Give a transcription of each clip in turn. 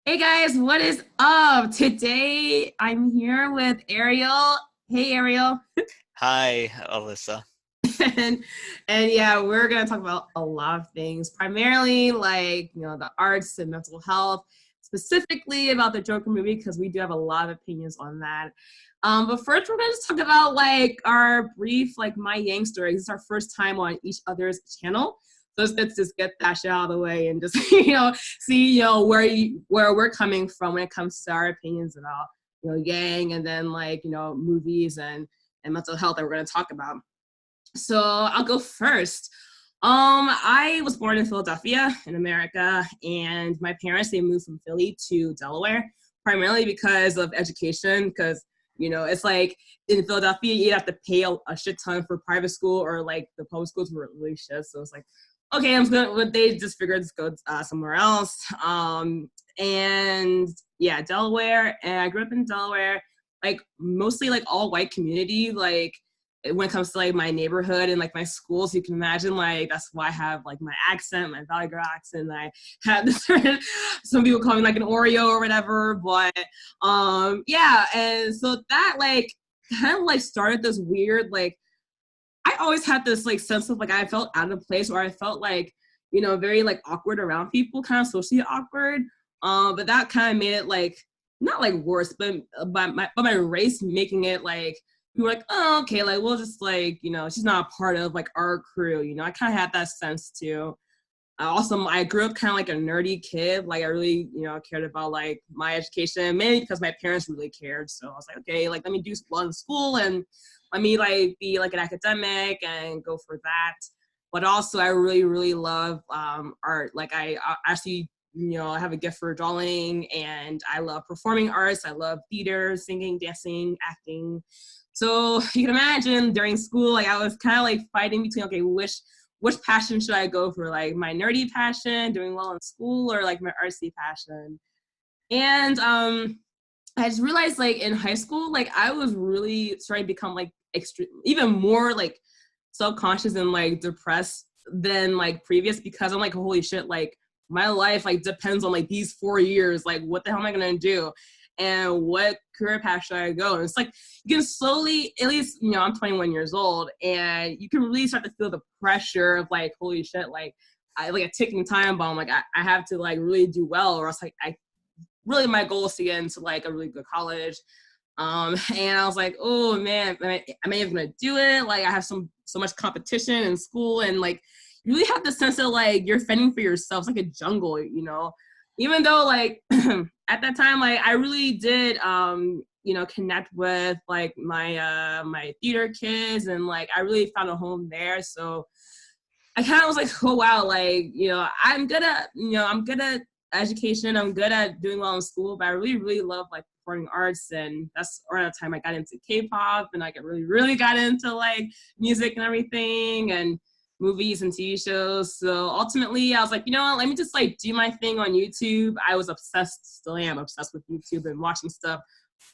Hey guys, what is up? Today I'm here with Ariel. Hey Ariel. Hi, Alyssa. and and yeah, we're gonna talk about a lot of things, primarily like the arts and mental health, specifically about the Joker movie because we do have a lot of opinions on that. But first we're gonna just talk about like our brief like my Yang story. This is our first time on each other's channel. So let's just get that shit out of the way and just see where we're coming from when it comes to our opinions about Yang and then like movies and mental health that we're gonna talk about. So I'll go first. I was born in Philadelphia in America, and my parents, they moved from Philly to Delaware, primarily because of education, because it's like in Philadelphia, you have to pay a shit ton for private school, or like the public schools were really shit. So it's like, okay, I'm just gonna, but they just figured let's go somewhere else. And yeah, Delaware, and I grew up in Delaware, like mostly like all white community, like when it comes to like my neighborhood and like my schools, you can imagine like that's why I have like my accent, my Valley Girl accent. I have this some people call me like an Oreo or whatever, but yeah, and so that like kind of like started this weird like I always had this like sense of like I felt out of place, or I felt like very like awkward around people, kind of socially awkward. But that kind of made it like not like worse, but my race making it like we were like, oh, okay, like we'll just like she's not a part of like our crew. I kind of had that sense too. Also, I grew up kind of like a nerdy kid. Like I really cared about like my education, mainly because my parents really cared. So I was like, okay, like let me do well in school and let me like be like an academic and go for that. But also, I really really love art. Like I actually I have a gift for drawing, and I love performing arts. I love theater, singing, dancing, acting. So you can imagine during school, like I was kind of like fighting between, okay, which passion should I go for? Like my nerdy passion, doing well in school, or like my artsy passion? And I just realized like in high school, like I was really starting to become like even more like self-conscious and like depressed than like previous, because I'm like, holy shit, like my life like depends on like these 4 years. Like what the hell am I gonna do? And what career path should I go? And it's like you can slowly, at least I'm 21 years old, and you can really start to feel the pressure of like, holy shit, like I like a ticking time bomb. Like I have to like really do well, or else like I really my goal is to get into like a really good college. And I was like, oh man, am I even gonna do it? Like I have so much competition in school, and like you really have the sense of like you're fending for yourself. It's like a jungle. Even though like at that time, like I really did connect with like my theater kids, and like I really found a home there. So I kind of was like, oh wow, like I'm good at I'm good at education, I'm good at doing well in school, but I really really love like performing arts. And that's around the time I got into K-pop, and I really really got into like music and everything, and movies and TV shows. So ultimately I was like, what, let me just like do my thing on YouTube. I was obsessed, still am obsessed with YouTube and watching stuff,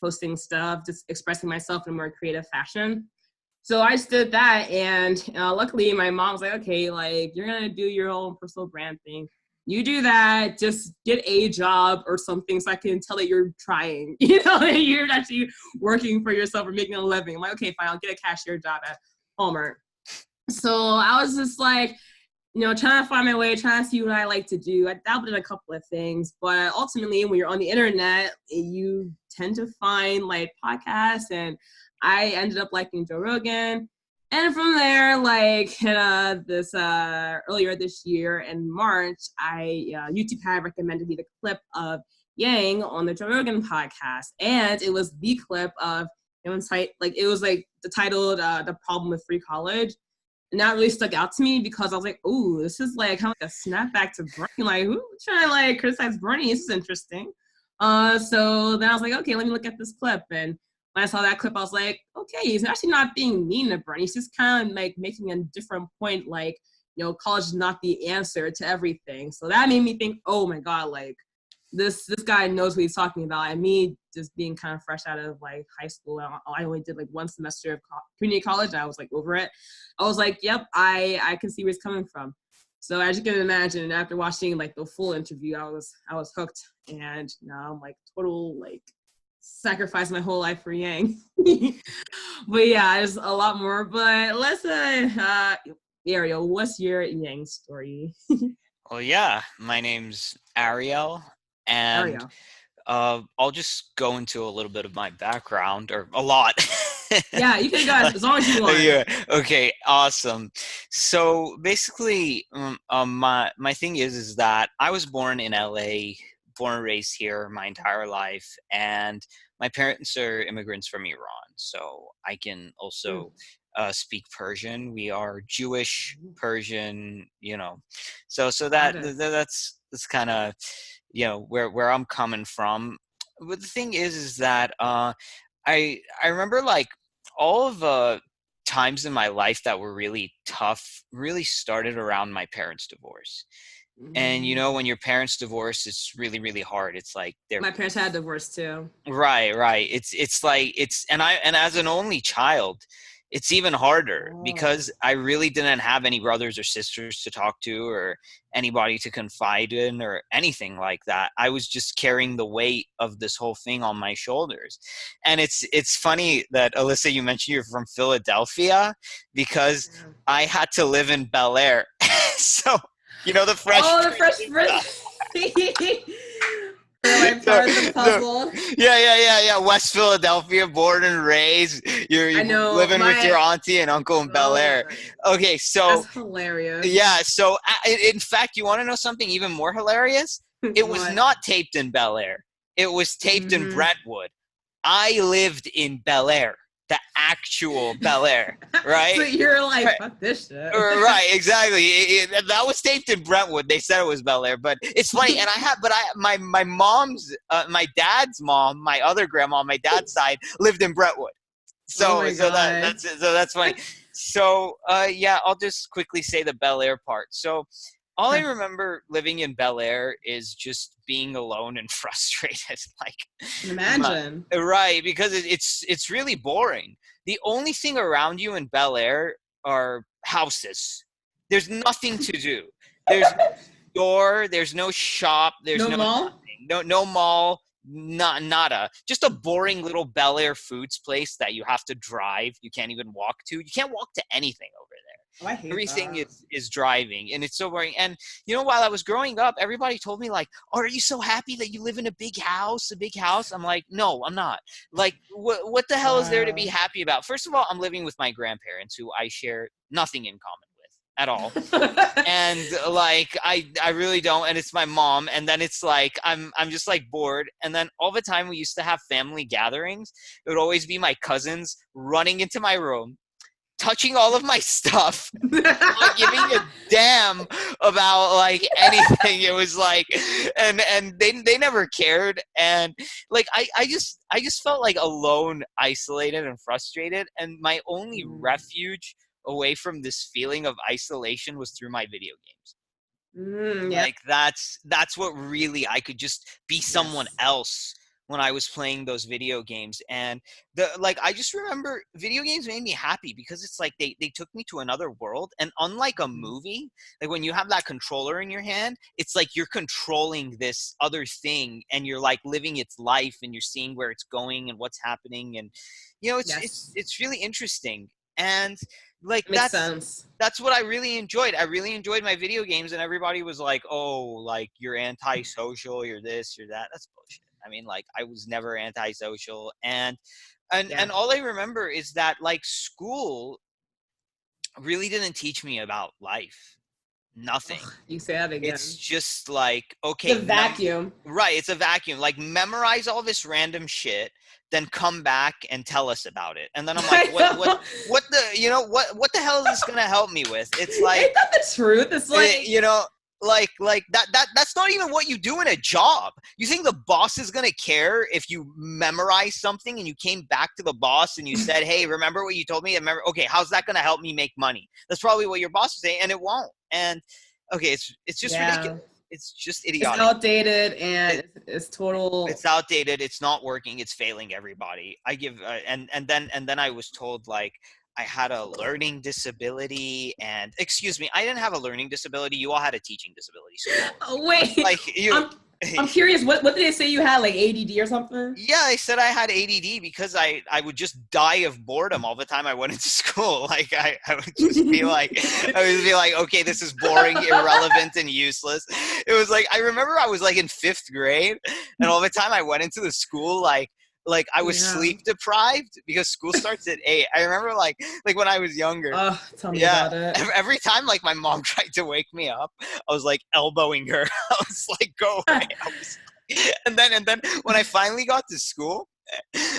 posting stuff, just expressing myself in a more creative fashion. So I just did that, and luckily my mom was like, okay, like you're gonna do your own personal brand thing. You do that, just get a job or something so I can tell that you're trying, that you're actually working for yourself or making a living. I'm like, okay, fine, I'll get a cashier job at Walmart. So I was just like, trying to find my way, trying to see what I like to do. I dabbled in a couple of things, but ultimately when you're on the internet, you tend to find like podcasts, and I ended up liking Joe Rogan. And from there, like this earlier this year in March, YouTube had recommended me the clip of Yang on the Joe Rogan podcast, and it was the clip of it was like the titled "The Problem with Free College." And that really stuck out to me because I was like, oh, this is like kind of like a snapback to Bernie. Like, who trying to like criticize Bernie? This is interesting. So then I was like, okay, let me look at this clip. And when I saw that clip, I was like, okay, he's actually not being mean to Bernie. He's just kind of like making a different point, like, college is not the answer to everything. So that made me think, oh my God, like this guy knows what he's talking about. And me just being kind of fresh out of like high school, I only did like one semester of community college, and I was like over it. I was like, yep, I can see where he's coming from. So as you can imagine, after watching like the full interview, I was hooked, and now I'm like total like sacrifice my whole life for Yang. But yeah, there's a lot more. But let's Ariel, what's your Yang story? Well, yeah, my name's Ariel, and Ariel. I'll just go into a little bit of my background, or a lot. Yeah, you can go as long as you want. Yeah. Okay. Awesome. So basically, my thing is that I was born in LA, born and raised here my entire life, and my parents are immigrants from Iran. So I can Mm. also speak Persian. We are Jewish Persian, So Got it. that's kind of where I'm coming from. But the thing is that I remember like all of the times in my life that were really tough really started around my parents' divorce. And Mm. when your parents divorce, it's really, really hard. It's like they're My parents had divorce too. right. It's like and as an only child, it's even harder Oh. because I really didn't have any brothers or sisters to talk to or anybody to confide in or anything like that. I was just carrying the weight of this whole thing on my shoulders. And it's funny that Alyssa, you mentioned you're from Philadelphia because Yeah. I had to live in Bel Air. So the Fresh Oh, the Prince Fresh Prince. For like so, part of the so puzzle. yeah. West Philadelphia, born and raised. I You're know living with your my. auntie and uncle in Bel Oh Air. my, Okay, so that's hilarious. yeah, so in fact, you want to know something even more hilarious? It was What? not taped in Bel Air. It was taped in Mm-hmm. Brentwood. I lived in Bel Air, the actual Bel Air, So right? you're like, fuck this shit. Right, exactly. That was taped in Brentwood. They said it was Bel Air, but it's funny. And my mom's, my dad's mom, my other grandma, on my dad's side lived in Brentwood. Oh So my so that god. that's funny. So yeah, I'll just quickly say the Bel Air part. So all I remember living in Bel Air is just being alone and frustrated. Like, Can my, imagine. right, because it's really boring. The only thing around you in Bel Air are houses. There's nothing to do. There's no store. There's no shop. There's No no mall? nothing. No mall. Not nada. Just a boring little Bel Air foods place that you have to drive. You can't even walk to. You can't walk to anything over there. Oh, I hate Everything that. is driving, and it's so boring. And while I was growing up, everybody told me like, "Oh, are you so happy that you live in a big house? A big house?" I'm like, "No, I'm not. Like, what the hell is there to be Wow. happy about?" First of all, I'm living with my grandparents, who I share nothing in common with at all. And like I really don't, and it's my mom, and then it's like I'm just like bored. And then all the time we used to have family gatherings, it would always be my cousins running into my room, touching all of my stuff, not giving a damn about like anything. It was like, and they never cared. And like I just felt like alone, isolated, and frustrated. And my only Mm. refuge away from this feeling of isolation was through my video games. Yep. Like that's what really, I could just be someone Yes. else when I was playing those video games. And I just remember video games made me happy because it's like they took me to another world. And unlike a Mm. movie, like when you have that controller in your hand, it's like you're controlling this other thing and you're like living its life and you're seeing where it's going and what's happening. And Yes. it's really interesting. And like Makes sense. that's what I really enjoyed. I really enjoyed my video games, and everybody was like, "Oh, like you're antisocial, you're this, you're that." That's bullshit. I mean, like I was never antisocial, and Yeah. all I remember is that like school really didn't teach me about life. Nothing. Ugh, you say that It's again. just like, The okay, vacuum. right, it's a vacuum. Like memorize all this random shit, then come back and tell us about it. And then I'm like, I know. what the, what the hell is this gonna help me with? It's like, Ain't that the truth? It's like, you know, like that's not even what you do in a job. You think the boss is gonna care if you memorize something and you came back to the boss and you said, "Hey, remember what you told me? Remember? Okay, how's that gonna help me make money?" That's probably what your boss is saying, and it won't. And okay, it's just yeah, ridiculous. It's just it's idiotic. outdated and It, it's total. it's outdated. It's not working. It's failing everybody. I give and then I was told like I had a learning disability, and excuse me, I didn't have a learning disability. You all had a teaching disability. So Oh, wait. like you. I'm curious. What did they say you had, like ADD or something? Yeah, I said I had ADD because I would just die of boredom all the time I went into school. Like I would just be like, okay, this is boring, irrelevant, and useless. It was like, I remember I was like in 5th grade, and all the time I went into the school, like I was sleep deprived because school starts at 8. I remember like when I was younger. Oh, tell me about it. Every time like my mom tried to wake me up, I was like elbowing her. I was like, go away. And then when I finally got to school,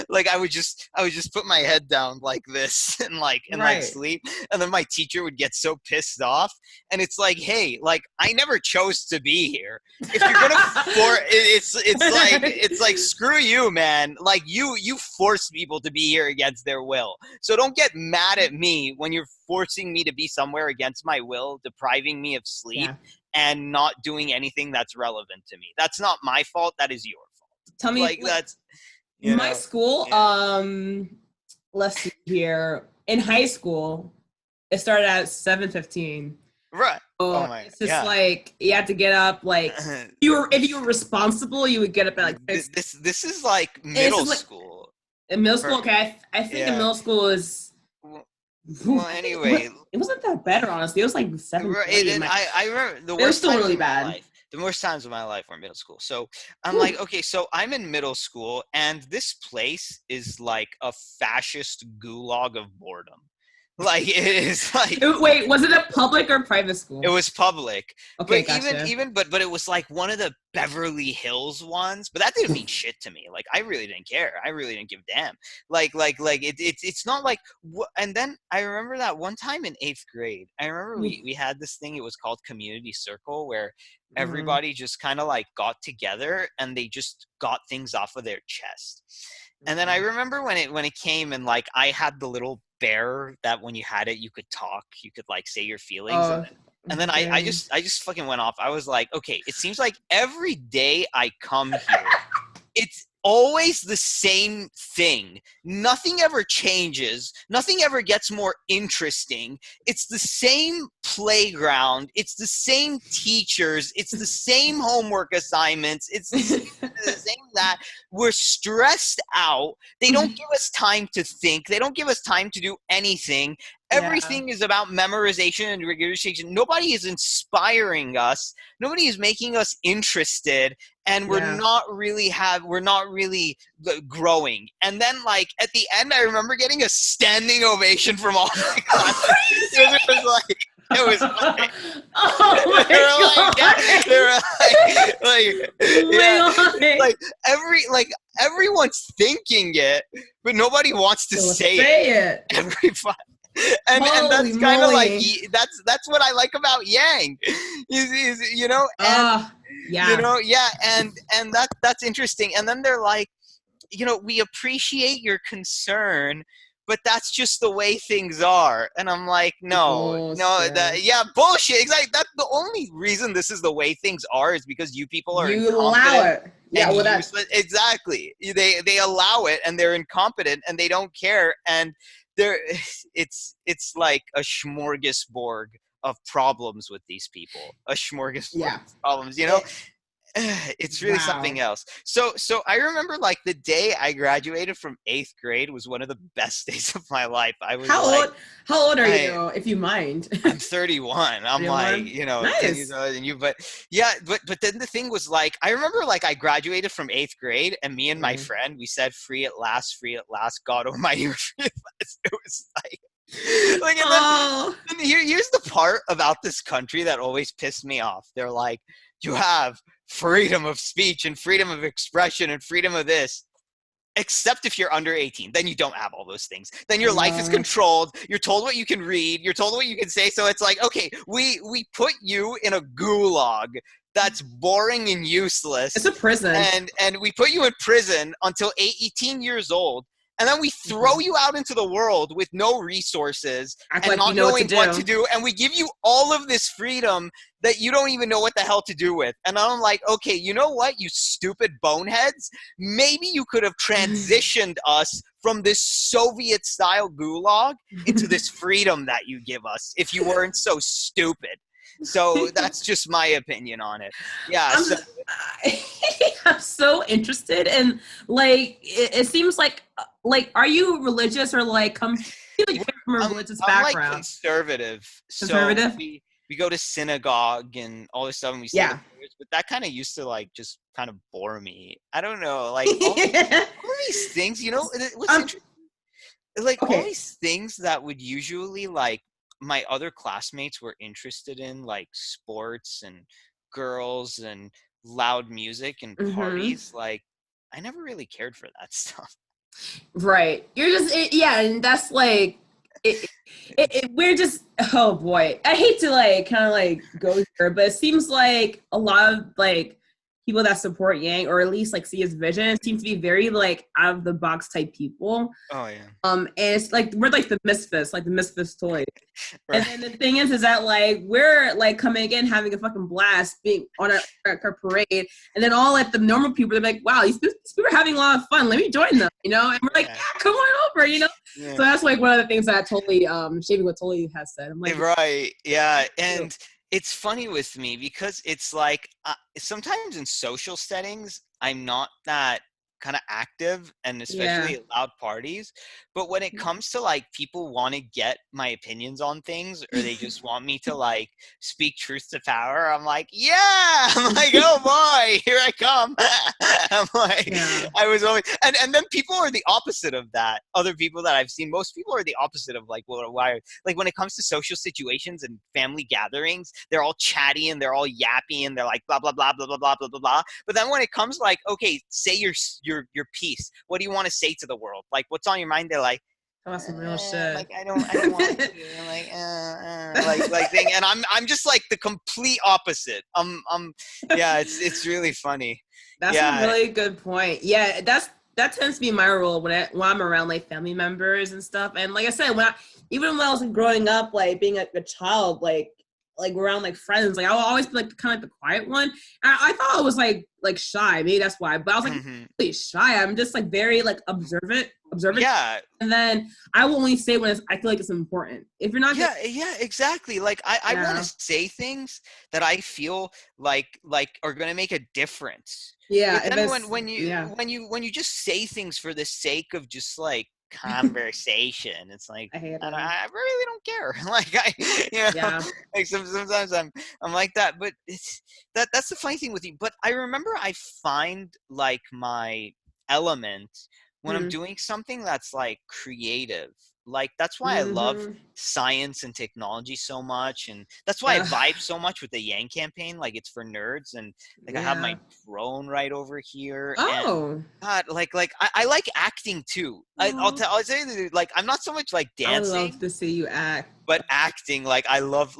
like I would just put my head down like this and like sleep, and then my teacher would get so pissed off, and it's like, hey, like I never chose to be here. If you're gonna it's like screw you, man. Like you force people to be here against their will, so don't get mad at me when you're forcing me to be somewhere against my will, depriving me of sleep and not doing anything that's relevant to me. That's not my fault, that is your fault. Tell me, like that's my school, let's see here. In high school, it started at 7:15. Right. So it's just like you had to get up. Like if you were responsible, you would get up at like 6. This is like middle school. In middle school, okay. I think in middle school is. Well, anyway, it wasn't that better, honestly. It was like 7. I remember the worst. It was still really bad. The worst times of my life were middle school. So I'm like, okay, so I'm in middle school, and this place is like a fascist gulag of boredom. Like it is like. Wait, was it a public or private school? It was public. Okay, but gotcha. but it was like one of the Beverly Hills ones. But that didn't mean shit to me. Like I really didn't care. I really didn't give a damn. It's not like. And then I remember that one time in 8th grade. I remember we had this thing. It was called Community Circle, where everybody just kind of like got together and they just got things off of their chest. And then I remember when it came, and like I had the little bear that when you had it you could talk, you could like say your feelings, and then I just fucking went off. I was like, okay, it seems like every day I come here it's always the same thing. Nothing ever changes. Nothing ever gets more interesting. It's the same playground. It's the same teachers. It's the same homework assignments. It's the same that. We're stressed out. They don't give us time to think. They don't give us time to do anything. Everything is about memorization and regurgitation. Nobody is inspiring us. Nobody is making us interested, and we're not really growing. And then, like at the end, I remember getting a standing ovation from all my classes. It was like, oh my God. Everyone's thinking it, but nobody wants to say it. Everybody. And that's kind of like that's what I like about Yang, you know, and you know, and that's interesting. And then they're like, you know, we appreciate your concern, but that's just the way things are. And I'm like, bullshit. Bullshit. Exactly. That's the only reason this is the way things are is because you people are incompetent. Allow it. Yeah, well, that's exactly. They allow it, and they're incompetent, and they don't care, and it's like a smorgasbord of problems with these people. A smorgasbord of problems, you know. It's really something else. So I remember like the day I graduated from 8th grade was one of the best days of my life. I was How old are you, if you mind? I'm 31. I'm 31? Like, you know, nice. But then the thing was like, I remember like I graduated from 8th grade, and me and my friend, we said, free at last, God Almighty, free at last. It was like and here's the part about this country that always pissed me off. They're like, you have freedom of speech and freedom of expression and freedom of this, except if you're under 18. Then you don't have all those things. Then your life is controlled. You're told what you can read. You're told what you can say. So it's like, okay, we put you in a gulag that's boring and useless. It's a prison. And we put you in prison until 18 years old. and then we throw you out into the world with no resources Act and like you not know knowing what to do. what to do, and we give you all of this freedom that you don't even know what the hell to do with. And I'm like, okay, you know what, you stupid boneheads? Maybe you could have transitioned us from this Soviet-style gulag into this freedom that you give us if you weren't so stupid. So that's just my opinion on it. Yeah. I'm, So I'm so interested, and like it seems like are you religious or like come from a religious I'm like background? conservative. So Conservative? we go to synagogue and all this stuff, and we say the Yeah. prayers, but that kind of used to like just kind of bore me. I don't know, like all these things, you know, what's interesting, like all Okay. these things that would usually like my other classmates were interested in, like sports and girls and loud music and Mm-hmm. parties. Like I never really cared for that stuff. Right. You're just yeah, and that's like we're just, oh boy, I hate to like kind of like go here, but it seems like a lot of like people that support Yang or at least like see his vision seem to be very like out of the box type people. Oh yeah. And it's like we're like the misfits toys. Right. And then the thing is that like we're like coming in having a fucking blast being on our parade, and then all like the normal people they're like, wow, these people are having a lot of fun. Let me join them, you know? And we're like, yeah, come on over, you know? Yeah. So that's like one of the things that totally shaping what totally has said. I'm like, Right. Yeah. And it's funny with me because it's like sometimes in social settings, I'm not that kind of active, and yeah. especially at loud parties. But when it comes to like people want to get my opinions on things, or they just want me to like speak truth to power, I'm like, yeah. I'm like, oh boy, here I come. I'm like, Yeah. I was always, and then people are the opposite of that. Other people that I've seen, most people are the opposite of like, well, why? Like when it comes to social situations and family gatherings, they're all chatty and they're all yappy and they're like blah blah blah blah blah blah blah blah blah. But then when it comes like, okay, say your piece. What do you want to say to the world? Like, what's on your mind? They're like, That's some real shit. like I don't want to. Like thing. And I'm just like the complete opposite. Yeah, it's really funny. That's a really good point. Yeah, that tends to be my role when I'm around like family members and stuff. And like I said, even when I was like, growing up, like being a child, like around like friends, like I would always be like kind of like the quiet one. And I thought I was like shy, maybe that's why. But I was like really shy. I'm just like very like observant. Yeah. And then I will only say when I feel like it's important. If you're not, yeah, exactly. Like I want to say things that I feel like are gonna make a difference. Yeah. But then when you just say things for the sake of just like conversation, it's like I really don't care. Like like sometimes I'm like that. But it's that's the funny thing with you. But I remember I find like my element when I'm doing something that's like creative. Like that's why I love science and technology so much, and that's why I vibe so much with the Yang campaign. Like it's for nerds, and like I have my drone right over here. Oh, and God, like I like acting too. I'll say that, like I'm not so much like dancing. I would love to see you act, but acting, like I love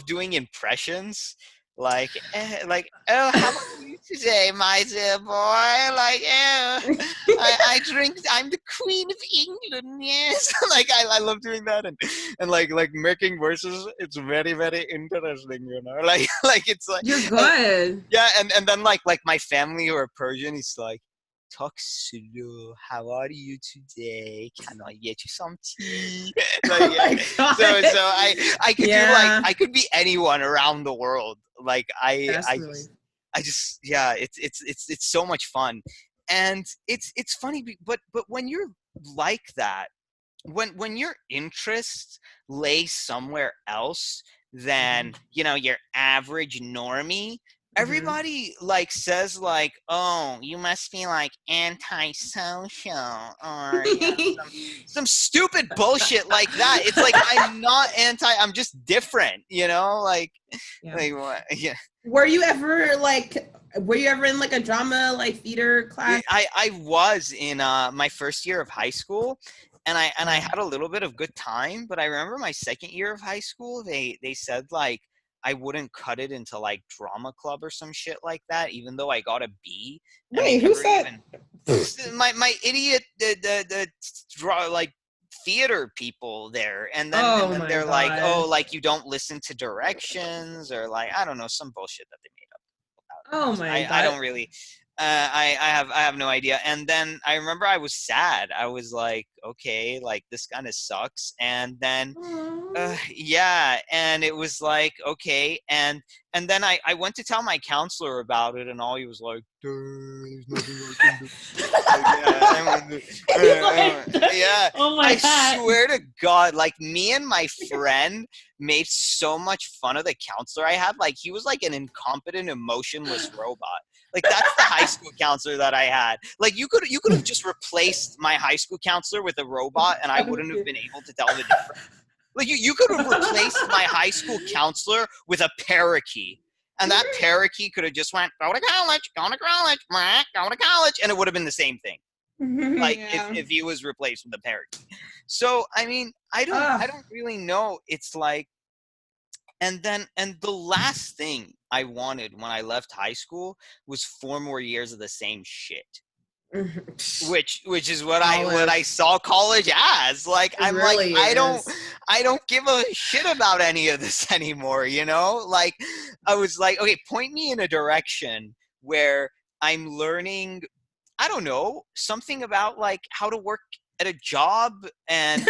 doing impressions. Like, oh, how are you today, my dear boy? Like, oh, I drink. I'm the Queen of England. Yes, like I love doing that, and like making voices. It's very very interesting, you know. Like it's like you're good. Yeah, and then like my family who are Persian, it's like, talk slow. How are you today? Can I get you some tea? Like, so I could do like I could be anyone around the world. Like I just it's so much fun, and it's funny. But when you're like that, when your interests lay somewhere else than your average normie, everybody like says like, oh, you must be like antisocial, or some stupid bullshit like that. It's like I'm not I'm just different, like what? Yeah. Were you ever in like a drama like theater class? I was in my first year of high school, and I had a little bit of good time. But I remember my second year of high school, they said like I wouldn't cut it into like drama club or some shit like that, even though I got a B. And Wait, I who never said? even my idiot the draw like theater people there, and then Oh my they're like, oh, god. like you don't listen to directions, or like I don't know, some bullshit that they made up about Oh it. my I god. don't really I have no idea. And then I remember I was sad. I was like, okay, like this kind of sucks. And then Aw. yeah, and it was like, okay, and then I went to tell my counselor about it, and all he was like, there's nothing I can do. Like, He's like, yeah, oh my I god. swear to God, like me and my friend made so much fun of the counselor I had. Like he was like an incompetent, emotionless robot. Like that's the high school counselor that I had. Like you could have just replaced my high school counselor with a robot, and I wouldn't have been able to tell the difference. Like you could have replaced my high school counselor with a parakeet. And that parakeet could have just went, go to college, go to college, go to college, and it would have been the same thing. Like Yeah. if he was replaced with a parakeet. So I mean, I Ugh. don't really know. It's like, and the last thing I wanted when I left high school was 4 more years of the same shit. Which is what I College. saw college as. Like It I'm like, really I is. don't give a shit about any of this anymore, you know? Like I was like, okay, point me in a direction where I'm learning, I don't know, something about like how to work at a job, and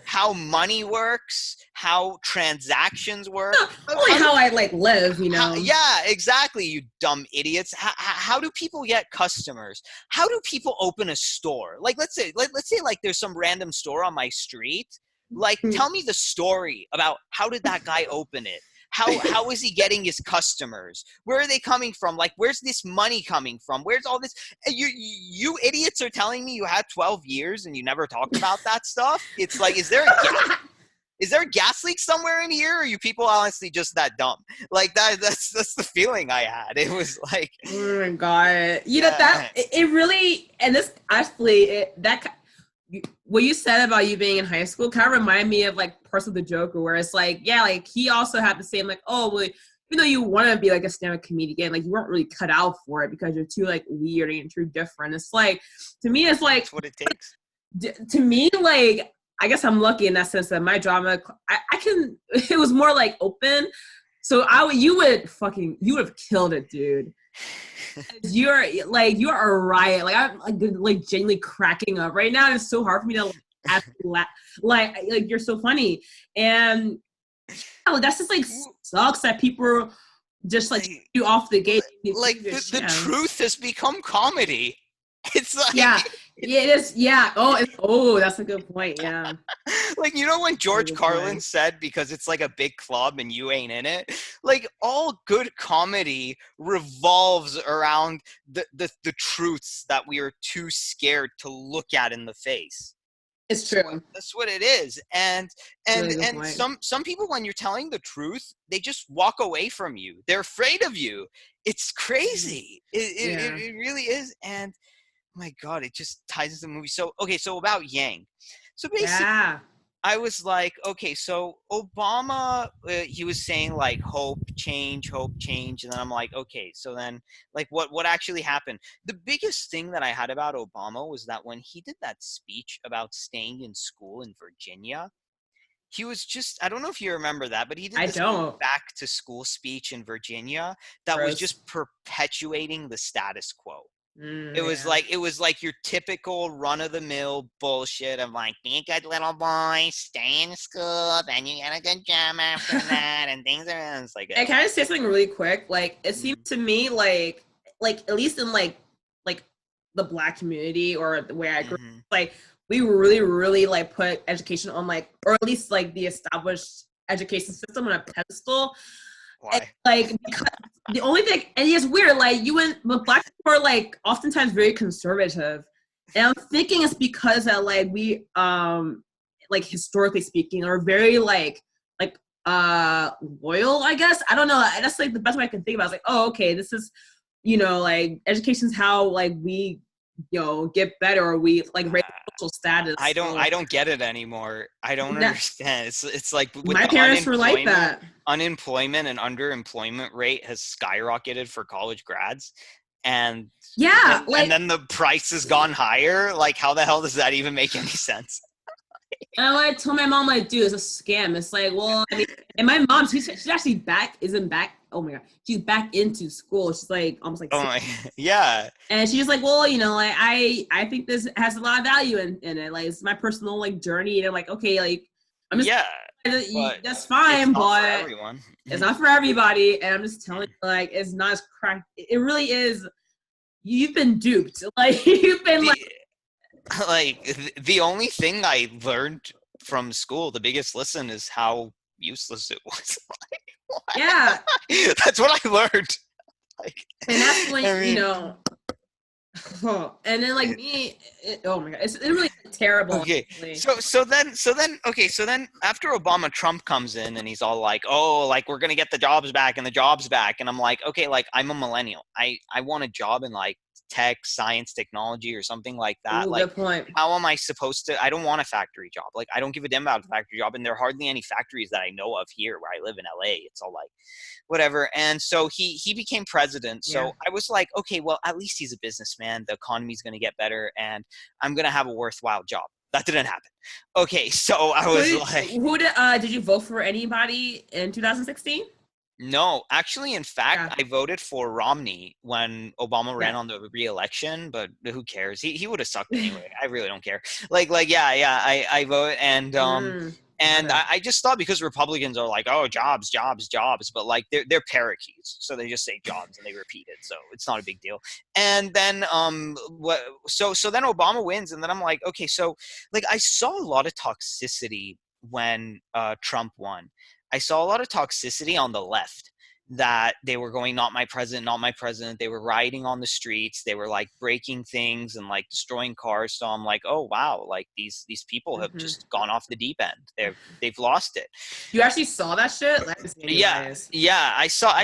how money works, how transactions work. Only how I like live, you know. Yeah, exactly, you dumb idiots. How do people get customers? How do people open a store? Like let's say like there's some random store on my street. Like tell me the story about how did that guy open it? How is he getting his customers? Where are they coming from? Like where's this money coming from? Where's all this? You idiots are telling me you had 12 years and you never talked about that stuff? It's like, is there a gas leak somewhere in here? Or are you people honestly just that dumb? Like that's the feeling I had. It was like, Oh my god. You know that yeah. it really, and this actually what you said about you being in high school kind of reminded me of like Parts of the Joker, where it's like, yeah, like he also had the same like, oh well, even though you want to be like a stand-up comedian, like you weren't really cut out for it because you're too like weird and too different. It's like, to me, it's like, That's what it takes. to me, like, I guess I'm lucky in that sense that my drama, I can, it was more like open. So you would have killed it, dude. You're a riot. Like I'm like genuinely cracking up right now. It's so hard for me to like you're so funny, and that's just like sucks that people just like you off the gate. Like the truth has become comedy. It's like, yeah, it is. Yeah. Oh, that's a good point. Yeah. like, you know when George Good Carlin point. said, because it's like a big club and you ain't in it? Like all good comedy revolves around the truths that we are too scared to look at in the face. It's true. That's what it is. And Really good point. some people, when you're telling the truth, they just walk away from you. They're afraid of you. It's crazy. It really is. And my God, it just ties into the movie. So, okay, so about Yang. So basically, I was like, okay, so Obama, he was saying like hope, change. And then I'm like, okay, so then like what actually happened? The biggest thing that I had about Obama was that when he did that speech about staying in school in Virginia, he was just, I don't know if you remember that, but he did this back to school speech in Virginia that was just perpetuating the status quo. It was like your typical run-of-the-mill bullshit of like, be a good little boy, stay in school, then you get a good job after that, and things are. It's like. Can I say something really quick? Like, it seems to me like at least in like the Black community or the way I grew up, like we really, really like put education on like, or at least like the established education system on a pedestal. Why? And, like, because the only thing, and it's weird, like but Black people are like oftentimes very conservative, and I'm thinking it's because that like we like historically speaking are very like loyal, I guess. I don't know, that's like the best way I can think about it. It's like, oh, okay, this is, you know, like education's how like we get better, or we like raise social status. I don't get it anymore. I don't understand. It's like with My the parents were like that. unemployment and underemployment rate has skyrocketed for college grads. And Yeah, and then the price has gone higher. Like, how the hell does that even make any sense? and I told my mom, like, dude, it's a scam. It's like, well, I mean, and my mom, she's actually isn't back. Oh my god, she's back into school. She's like almost like, oh my, yeah. And she's like, well, like I think this has a lot of value in it. Like, it's my personal like journey, and I'm like, okay, like I'm just that's fine, but for everyone. It's not for everybody. And I'm just telling you, like, it's not as crack. It really is. You've been duped. Like, you've been the only thing I learned from school, the biggest lesson, is how useless it was. Yeah, that's what I learned. And that's when and then like me, oh my god, it's really terrible. Okay, so then after Obama, Trump comes in and he's all like, oh, like we're gonna get the jobs back, and I'm like, okay, like I'm a millennial, I want a job in like tech, science, technology, or something like that. Ooh, like, good point. how am I supposed to? I don't want a factory job. Like, I don't give a damn about a factory job, and there are hardly any factories that I know of here where I live in LA. It's all like whatever. And so he became president. So I was like, okay, well, at least he's a businessman. The economy's going to get better, and I'm going to have a worthwhile job. That didn't happen. Okay, so I was did you vote for anybody in 2016? No, actually, in fact, I voted for Romney when Obama ran on the re-election, but who cares? He would have sucked anyway. I really don't care. I vote, and I just thought, because Republicans are like, oh, jobs, but like they're parakeets, so they just say jobs and they repeat it, so it's not a big deal. And then so then Obama wins, and then I'm like, okay, so like I saw a lot of toxicity when Trump won. I saw a lot of toxicity on the left, that they were going, not my president, not my president. They were rioting on the streets. They were like breaking things and like destroying cars. So I'm like, oh wow, like these people have just gone off the deep end. They've lost it. You actually saw that shit? I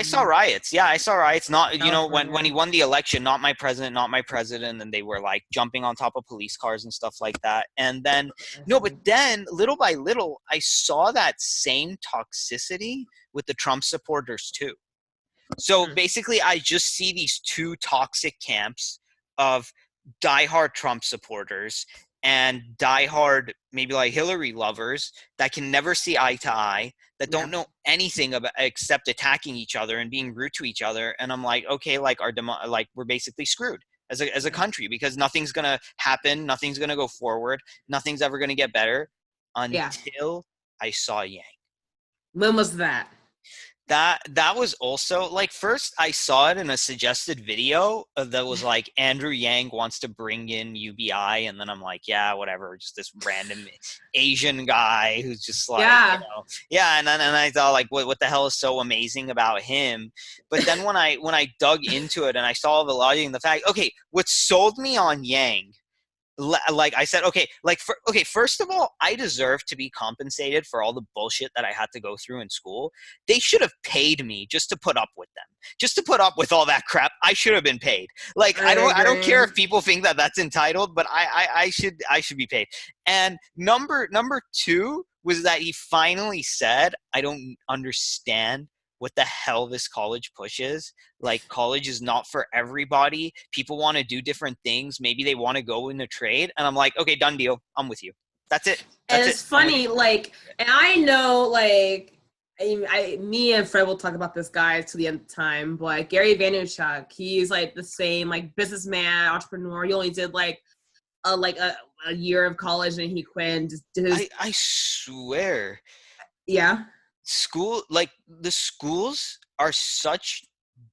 saw riots. Yeah, I saw riots. Not when he won the election, not my president, not my president, and they were like jumping on top of police cars and stuff like that. And then but then little by little, I saw that same toxicity with the Trump supporters too. So basically, I just see these two toxic camps of diehard Trump supporters and diehard maybe like Hillary lovers that can never see eye to eye, that don't know anything about except attacking each other and being rude to each other. And I'm like, okay, like we're basically screwed as a country, because nothing's gonna happen, nothing's gonna go forward, nothing's ever gonna get better until I saw Yang. When was that? That was also like, first I saw it in a suggested video that was like, Andrew Yang wants to bring in UBI, and then I'm like, yeah, whatever, just this random Asian guy who's just like, and then I thought like, what the hell is so amazing about him? But then when I dug into it and I saw the logic and the fact, okay, what sold me on Yang, like I said, first of all, I deserve to be compensated for all the bullshit that I had to go through in school. They should have paid me just to put up with them, just to put up with all that crap. I should have been paid. Like, I don't care if people think that that's entitled, but I should be paid. And number two was that he finally said, I don't understand what the hell this college pushes. Like, college is not for everybody. People want to do different things. Maybe they want to go in a trade. And I'm like, okay, done deal. I'm with you. That's it. And it's funny, like, and I know, like, me and Fred will talk about this guy to the end of time, but Gary Vaynerchuk, he's like the same, like, businessman, entrepreneur. He only did like a year of college and he quit and just did his. I swear. Yeah. The schools are such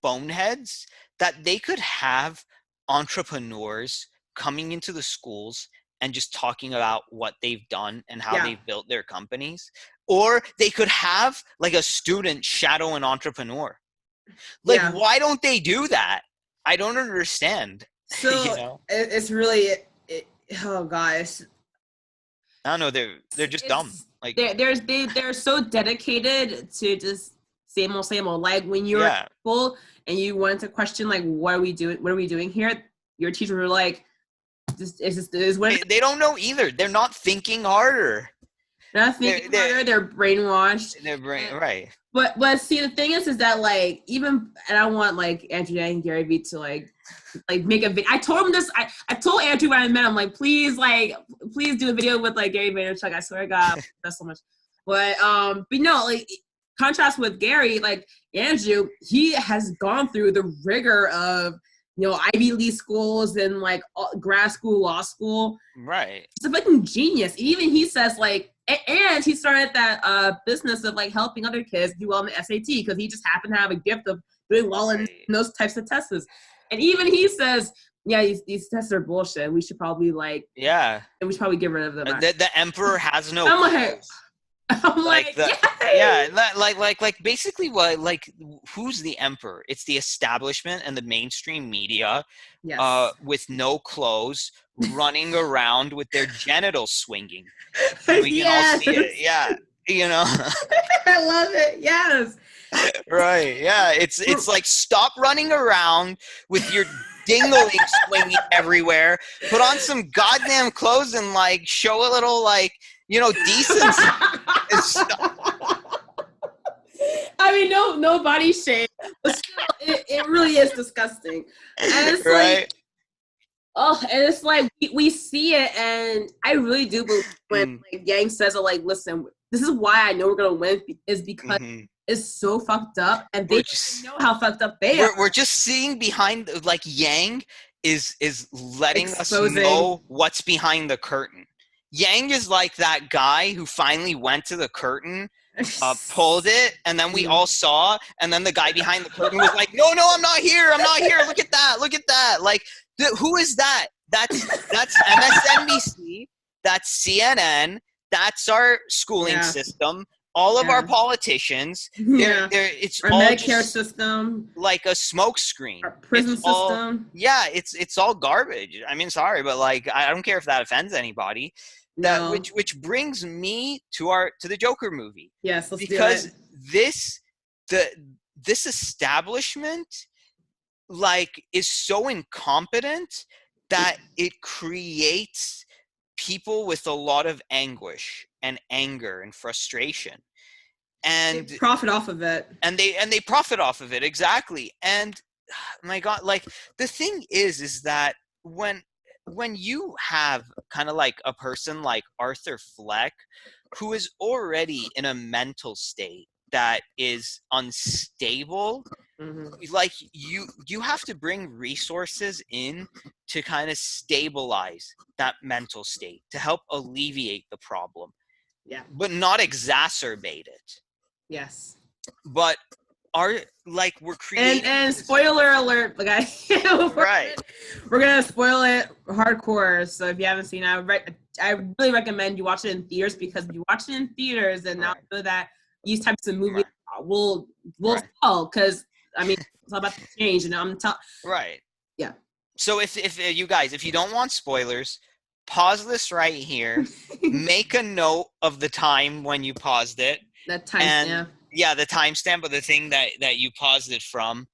boneheads that they could have entrepreneurs coming into the schools and just talking about what they've done and how they've built their companies. Or they could have like a student shadow an entrepreneur. Like, why don't they do that? I don't understand. So it's really, oh gosh. I don't know. They're just dumb. Like, they're so dedicated to just same old. Like, when you're at school and you wanted to question, like, what are we doing here? Your teachers were like, It's what They don't know either. They're not thinking harder. they're not thinking harder. They're brainwashed. Their brain, right. But see, the thing is that like even, and I want like Andrew and Gary Vee to like make a video. I told him this. I told Andrew when I met him, like, please do a video with like Gary Vaynerchuk. I swear to God, that's so much. But no, like contrast with Gary, like Andrew, he has gone through the rigor of, you know, Ivy League schools and like grad school, law school. Right. He's a fucking genius. Even he says like, and he started that business of like helping other kids do well in the SAT because he just happened to have a gift of doing well in those types of tests. And even he says, yeah, these tests are bullshit. We should probably we should probably get rid of them. The emperor has no. I'm like, basically what, like, who's the emperor? It's the establishment and the mainstream media, with no clothes, running around with their genitals swinging. And we can all see it. Yeah, you know. I love it. Yes. Right. Yeah. It's like, stop running around with your dingling swinging everywhere. Put on some goddamn clothes and like show a little like, you know, decency. I mean, no body shame, but still, it really is disgusting. And it's like, and it's like we see it, and I really do believe when like Yang says, like, listen, this is why I know we're gonna win, is because it's so fucked up, and they just know how fucked up they are. We're just seeing behind, like, Yang is letting us know what's behind the curtain. Yang is like that guy who finally went to the curtain, pulled it, and then we all saw, and then the guy behind the curtain was like, no, I'm not here. Look at that. Like, who is that? That's MSNBC. That's CNN. That's our schooling system. All of our politicians. It's our all Medicare system, like a smokescreen. Our prison system. It's all garbage. I mean, sorry, but like, I don't care if that offends anybody. No. Which brings me to the Joker movie. Yes, let's because do it. This establishment like is so incompetent that it creates people with a lot of anguish and anger and frustration, and they profit off of it. And they profit off of it, exactly. And my God, like, the thing is that when you have kind of like a person like Arthur Fleck, who is already in a mental state that is unstable, like, you have to bring resources in to kind of stabilize that mental state, to help alleviate the problem, but not exacerbate it. Yes. But we're creating and spoiler alert, like we're gonna spoil it hardcore. So if you haven't seen it, I really recommend you watch it in theaters, because if you watch it in theaters, and now know that these types of movies will sell, because I mean, it's all about the change, and I'm telling. Right. Yeah. So if you guys, if you don't want spoilers, pause this right here. Make a note of the time when you paused it. That timestamp. Yeah, the timestamp of the thing that you paused it from,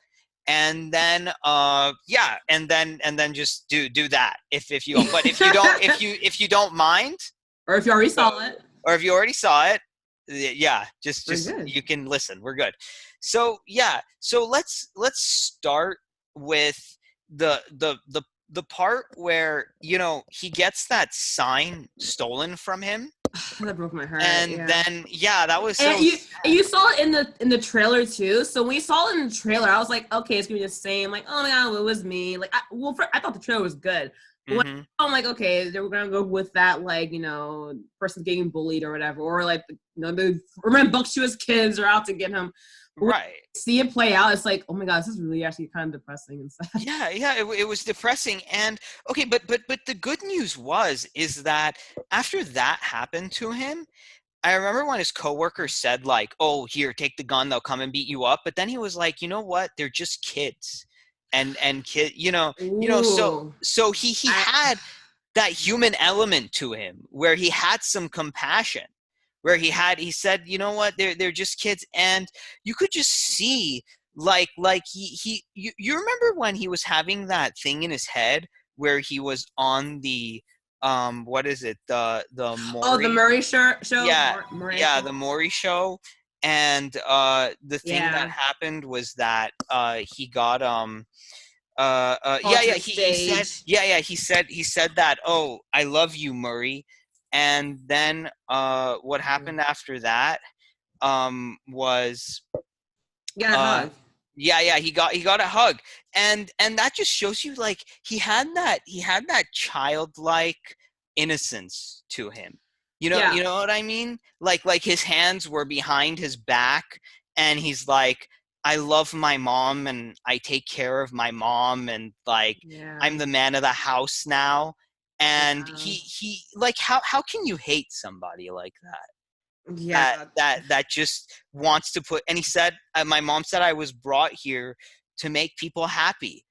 and then and then just do that if you. But if you don't, if you don't mind, or if you already saw it, just you can listen. We're good. So let's start with the part where, you know, he gets that sign stolen from him. That broke my heart. And then that was so. And you saw it in the trailer too. So when we saw it in the trailer, I was like, okay, it's gonna be the same. Like, oh my God, it was me. Like, I thought the trailer was good. But I'm like, okay, they were gonna go with that, like, you know, person's getting bullied or whatever, or like, you know, the bumptious kids are out to get him. Right. See it play out. It's like, oh my God, this is really actually kind of depressing and sad. It was depressing. And okay, but the good news is that after that happened to him, I remember when his coworker said, like, oh, here, take the gun, they'll come and beat you up. But then he was like, you know what? They're just kids. And kid, so he had that human element to him, where he had some compassion, where he said, you know what, they're just kids. And you could just see, like you remember when he was having that thing in his head where he was on the what is it, the Oh, the Maury, Murray show. yeah, Murray yeah, show. the Maury show. And the thing that Yeah. happened was that he got Called to yeah, the he said, stage. yeah, he said that, oh, I love you, Murray. And then what happened after that was Got a uh hug. yeah, he got a hug. And that just shows you, like, he had that childlike innocence to him. Yeah. You know what I mean? Like his hands were behind his back, and he's like, I love my mom and I take care of my mom, and like Yeah. I'm the man of the house now. And Yeah. he like, how can you hate somebody like that? that Yeah. that that just wants to put, and he said, my mom said, I was brought here to make people happy,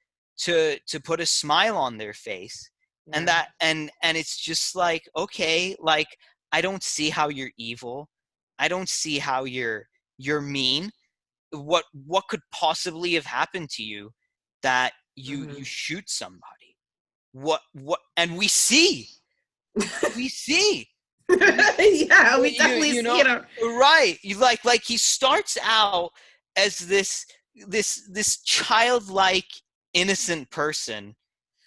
to put a smile on their face. And Yeah. that, and it's just like, okay, like, I don't see how you're evil. I don't see how you're mean. What could possibly have happened to you that you shoot somebody? And we see Yeah, we you definitely you see know it. right, you like he starts out as this childlike innocent person,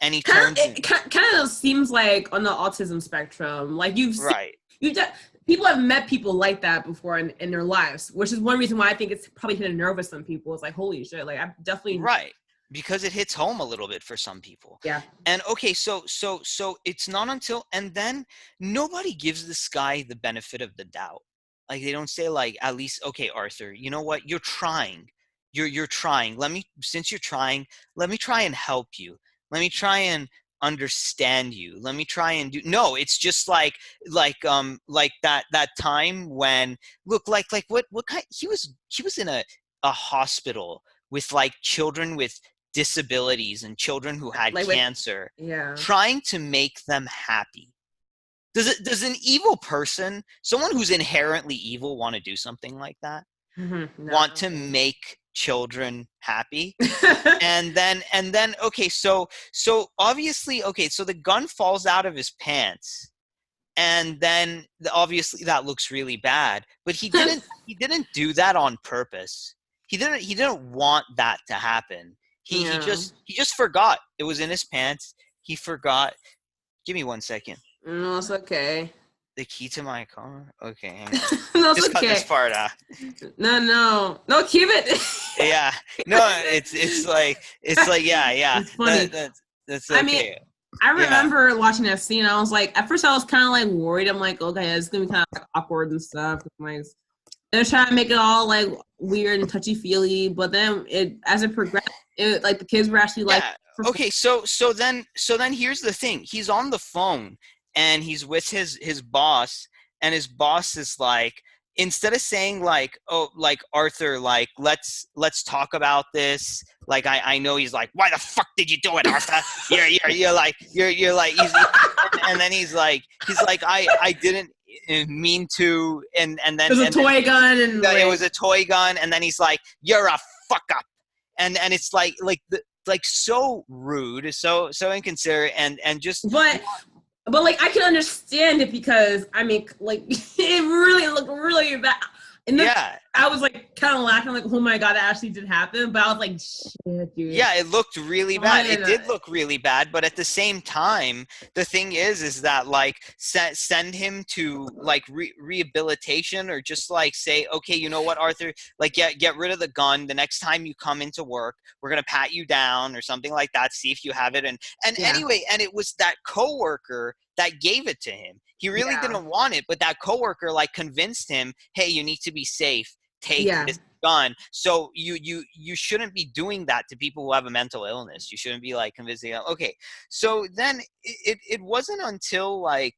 and he Kind turns of, in. it kind of seems like on the autism spectrum. Like you've seen, Right, you just people have met people like that before in their lives, which is one reason why I think it's probably hit a nerve with some people. It's like, holy shit, like I definitely, right, because it hits home a little bit for some people. yeah. And okay, so it's not until, and then nobody gives this guy the benefit of the doubt. Like, they don't say, like, at least, okay, Arthur, you know what, you're trying. You're trying. Since you're trying, let me try and help you. Let me try and understand you. Let me try and do. No, it's just like that time when, look, like what kind, he was in a hospital with, like, children with disabilities and children who had Like with, cancer, yeah. trying to make them happy. Does an evil person, someone who's inherently evil, want to do something like that? No. Want to make children happy? And then okay, so obviously, okay, so the gun falls out of his pants, and then obviously that looks really bad, but he didn't do that on purpose. He didn't want that to happen. Yeah. He just forgot it was in his pants. He forgot. Give me 1 second. No, it's okay. The key to my car. Okay, hang on. No, it's Just cut this okay. part out. No, keep it. Yeah, no, it's like yeah. It's funny. That's I mean, okay. I Yeah, remember watching that scene. I was like, at first, I was kind of like worried. I'm like, okay, it's gonna be kind of like awkward and stuff. Like, they're trying to make it all like weird and touchy feely, but then as it progressed, like the kids were actually like, yeah. Okay, so then here's the thing. He's on the phone and he's with his boss, and his boss is like, instead of saying, like, oh, like, Arthur, like, let's talk about this. Like, I know, he's like, why the fuck did you do it, Arthur? You're like, and then he's like, I didn't mean to, and then there's a toy gun and it like, was a toy gun, and then he's like, you're a fuck up. And it's like so rude, so inconsiderate, and just, but like I can understand it because I mean, like it really looked really bad. And then yeah. I was like kind of laughing, like, oh my god, that actually did happen. But I was like, shit, dude. Yeah, it looked really bad. It did look really bad, but at the same time, the thing is that, like, send him to, like, rehabilitation, or just, like, say, okay, you know what, Arthur, like, get rid of the gun. The next time you come into work, we're gonna pat you down or something like that. See if you have it. And Yeah. anyway, and it was that coworker that gave it to him. He really Yeah. didn't want it, but that coworker, like, convinced him, hey, you need to be safe. Take this gun. So you shouldn't be doing that to people who have a mental illness. You shouldn't be, like, convincing them. Okay, so then it wasn't until, like,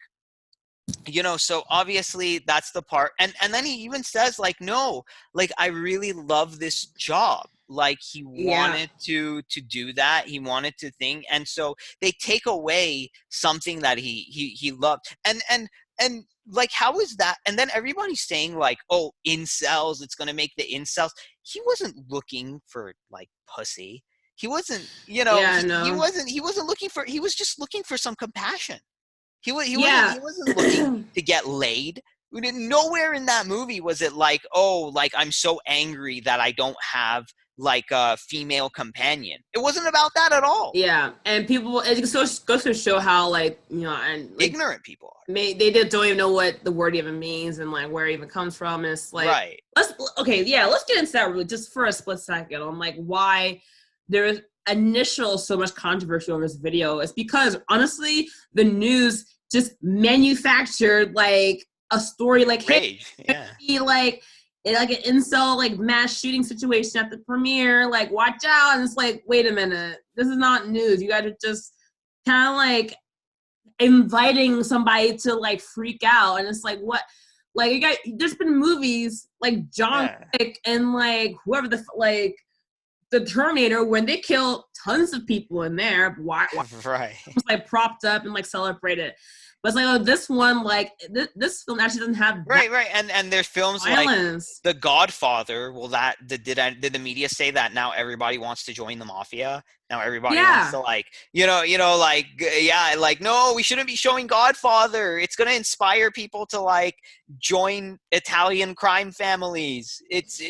so obviously that's the part, and then he even says, like, no, like, I really love this job. Like, he wanted to do that. He wanted to think, and so they take away something that he loved, and like, how is that? And then everybody's saying, like, oh, incels, it's gonna make the incels. He wasn't looking for, like, pussy. He wasn't, Yeah, he no. wasn't, he was just looking for some compassion. Yeah. He wasn't looking to get laid. Nowhere in that movie was it like, oh, like I'm so angry that I don't have like a female companion. It wasn't about that at all. Yeah, and people, it just goes to show how, like, and like Ignorant people are. don't even know what the word even means and like where it even comes from. And it's like, Right. let's get into that really just for a split second on like why there's initial so much controversy over this video. It's because honestly, the news just manufactured like a story like, Rage. hey, Yeah. be like an incel like mass shooting situation at the premiere, like watch out. And it's like, wait a minute, this is not news. You guys are just kind of like inviting somebody to like freak out. And it's like, what, like, you got, there's been movies like John Wick and like whoever the Terminator, when they kill tons of people in there. Why Right. it's like propped up and like celebrated. But it's like, oh, this one, like this film actually doesn't have right. And there's films violence. like The Godfather. Well, did the media say that now everybody wants to join the mafia? Now everybody wants to like, like, no, we shouldn't be showing Godfather. It's gonna inspire people to like join Italian crime families. It's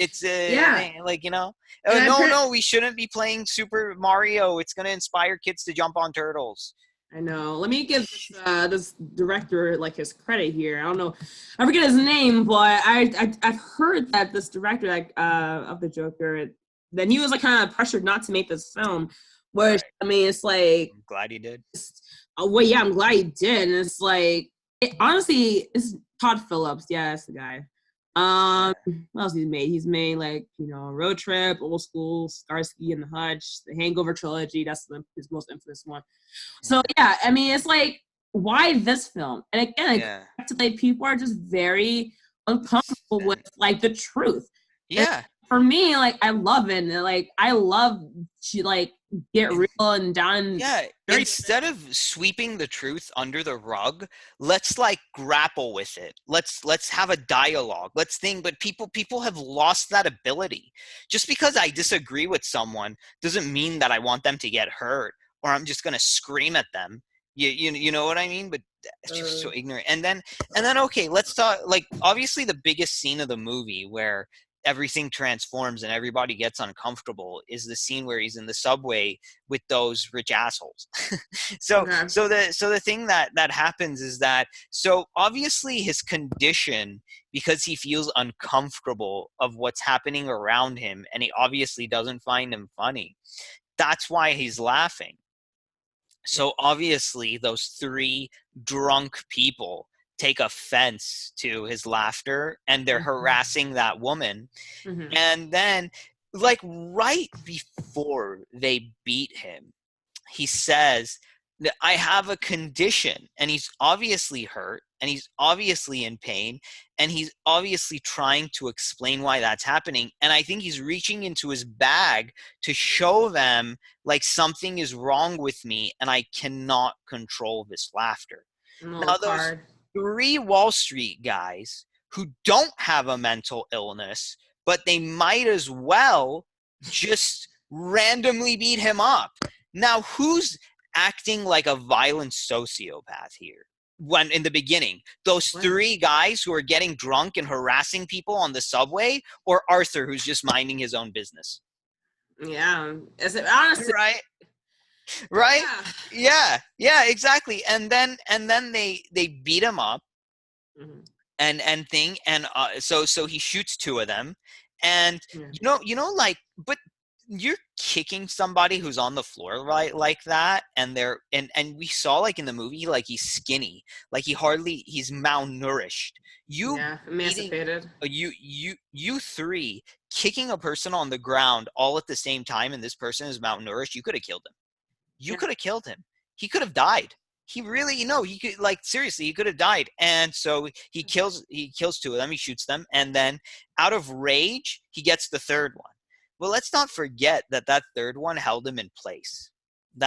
like, no, we shouldn't be playing Super Mario. It's gonna inspire kids to jump on turtles. I know. Let me give this director like his credit here. I don't know, I forget his name, but I've heard that this director like of the Joker, then he was like kind of pressured not to make this film. Which I mean, it's like, I'm glad he did. Well, yeah, I'm glad he did. And it's like, honestly, it's Todd Phillips. Yeah, that's the guy. What else he's made? He's made like Road Trip, Old School, Starsky and the Hutch, the Hangover trilogy. That's his most infamous one. So yeah, I mean, it's like, why this film? And again, like, people are just very uncomfortable with like the truth. Yeah. And for me, like, I love it. And like, I love like get real and down. Yeah. Instead of sweeping the truth under the rug, let's like grapple with it. Let's have a dialogue. Let's think. But people have lost that ability. Just because I disagree with someone doesn't mean that I want them to get hurt or I'm just gonna scream at them. You know what I mean? But it's just so ignorant. And then okay, let's talk. Like, obviously the biggest scene of the movie where everything transforms and everybody gets uncomfortable is the scene where he's in the subway with those rich assholes. So the thing that happens is that, so obviously his condition, because he feels uncomfortable of what's happening around him and he obviously doesn't find him funny, that's why he's laughing. So obviously those three drunk people take offense to his laughter and they're harassing that woman. And then, like, right before they beat him, he says, I have a condition, and he's obviously hurt and he's obviously in pain and he's obviously trying to explain why that's happening. And I think he's reaching into his bag to show them like something is wrong with me and I cannot control this laughter. Now those three Wall Street guys who don't have a mental illness, but they might as well just randomly beat him up. Now, who's acting like a violent sociopath here? When in the beginning, those three guys who are getting drunk and harassing people on the subway, or Arthur who's just minding his own business? Yeah, honestly, right? Yeah, exactly. And then they beat him up, so he shoots two of them, and like, but you're kicking somebody who's on the floor like that, and and we saw like in the movie, like he's skinny, like he's malnourished. Emancipated. You three kicking a person on the ground all at the same time, and this person is malnourished. You could have killed him. Could have killed him. He could have died. He really, he could, like, seriously, he could have died. And so he kills two of them. He shoots them, and then out of rage, he gets the third one. Well, let's not forget that third one held him in place. He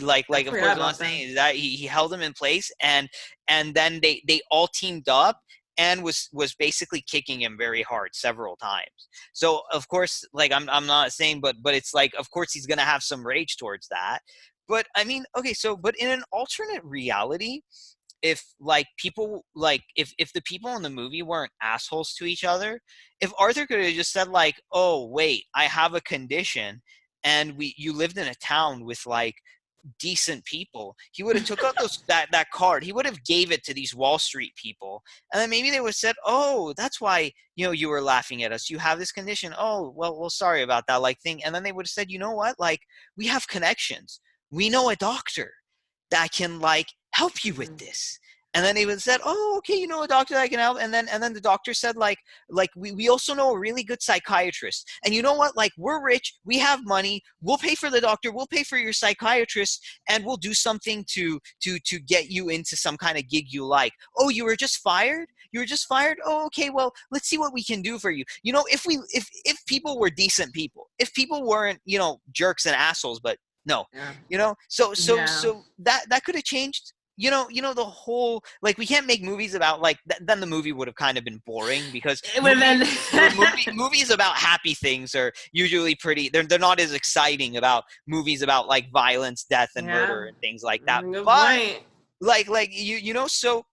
like of course I'm not saying that he held him in place, and then they all teamed up and was basically kicking him very hard several times. So of course, like I'm not saying, but it's like, of course he's gonna have some rage towards that. But I mean, okay, so but in an alternate reality, if like people like if the people in the movie weren't assholes to each other, if Arthur could have just said like, oh wait, I have a condition, and you lived in a town with like decent people, he would have took out that card, he would have gave it to these Wall Street people, and then maybe they would have said, oh, that's why, you know, you were laughing at us, you have this condition, oh well sorry about that like thing. And then they would have said, you know what, like, we have connections, we know a doctor that can like help you with this. And then they would have said, oh, okay, you know a doctor that can help. And then the doctor said like we also know a really good psychiatrist. And you know what? Like, we're rich, we have money, we'll pay for the doctor, we'll pay for your psychiatrist, and we'll do something to get you into some kind of gig you like. Oh, you were just fired? You were just fired? Oh, okay, well, let's see what we can do for you. You know, if people were decent people, if people weren't, you know, jerks and assholes, but no, you know, so that could have changed. You know, the whole, like, we can't make movies about like then the movie would have kind of been boring, because It would have been movies about happy things are usually pretty. They're not as exciting about movies about like violence, death, and murder and things like that. Good But point. like you know, so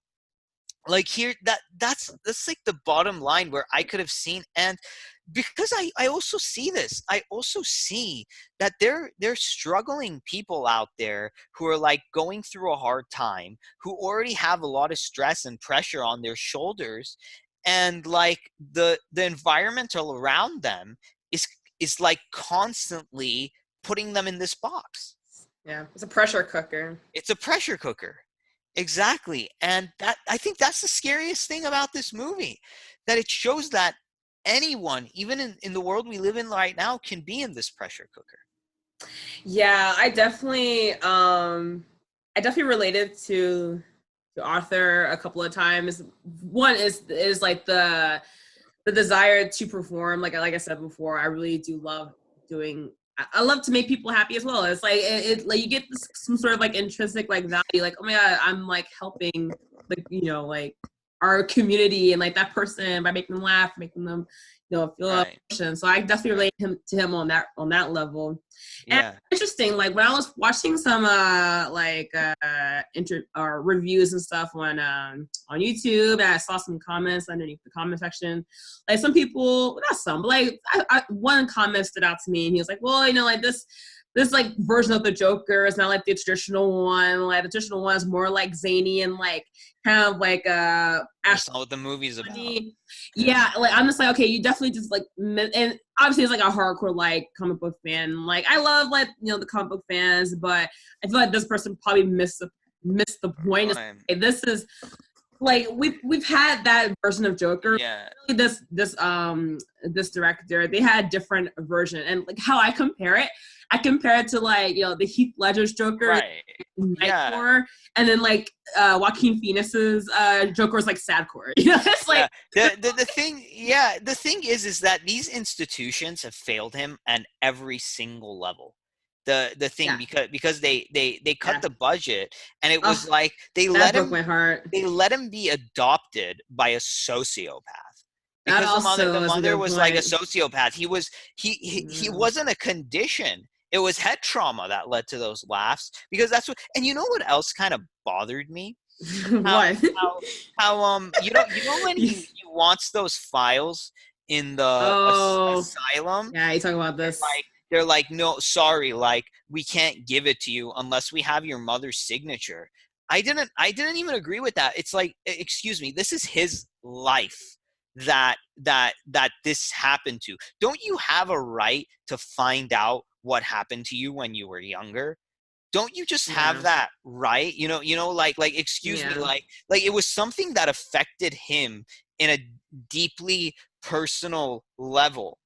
like here that's like the bottom line where I could have seen. And because I also see this, I also see that there's struggling people out there who are like going through a hard time, who already have a lot of stress and pressure on their shoulders, and like the environmental around them is like constantly putting them in this box. Yeah, it's a pressure cooker. It's a pressure cooker. Exactly. And that, I think that's the scariest thing about this movie, that it shows that anyone, even in the world we live in right now, can be in this pressure cooker. Yeah, I definitely related to Arthur a couple of times. One is like the desire to perform. Like I said before, I really do love doing. I love to make people happy as well. It's like it like you get some sort of like intrinsic like value. Like, oh my god, I'm like helping, like, you know, like our community and like that person by making them laugh, making them, you know, feel emotion. So I definitely relate to him on that level. And Yeah. interesting, like when I was watching some reviews and stuff on YouTube, and I saw some comments underneath the comment section. Like some people, not some, but like one comment stood out to me, and he was like, well, you know, like this like version of the Joker is not like the traditional one. Like the traditional one is more like zany and like kind of like That's not what the movie's about. Yeah, like I'm just like, okay, you definitely just like, and obviously it's like a hardcore like comic book fan. Like I love, like, you know, the comic book fans, but I feel like this person probably missed the point. Okay, this is like we've had that version of Joker. Yeah. Really, this director, they had a different version, and like how I compare it to like, you know, the Heath Ledger's Joker, right? Nightcore, and then like Joaquin Phoenix's Joker is like sadcore. You know, it's like the thing is that these institutions have failed him at every single level. The thing, because they cut the budget, and it was like they let him be adopted by a sociopath. Because the mother was like a sociopath. He wasn't a condition. It was head trauma that led to those laughs. Because that's what. And you know what else kind of bothered me? What? How you know when he wants those files in the asylum? Yeah, you talking about this? They're like, no, sorry, like we can't give it to you unless we have your mother's signature. I didn't even agree with that. It's like, excuse me, this is his life that this happened to. Don't you have a right to find out what happened to you when you were younger? Don't you just have that right? You know, like excuse me, like it was something that affected him in a deeply personal level.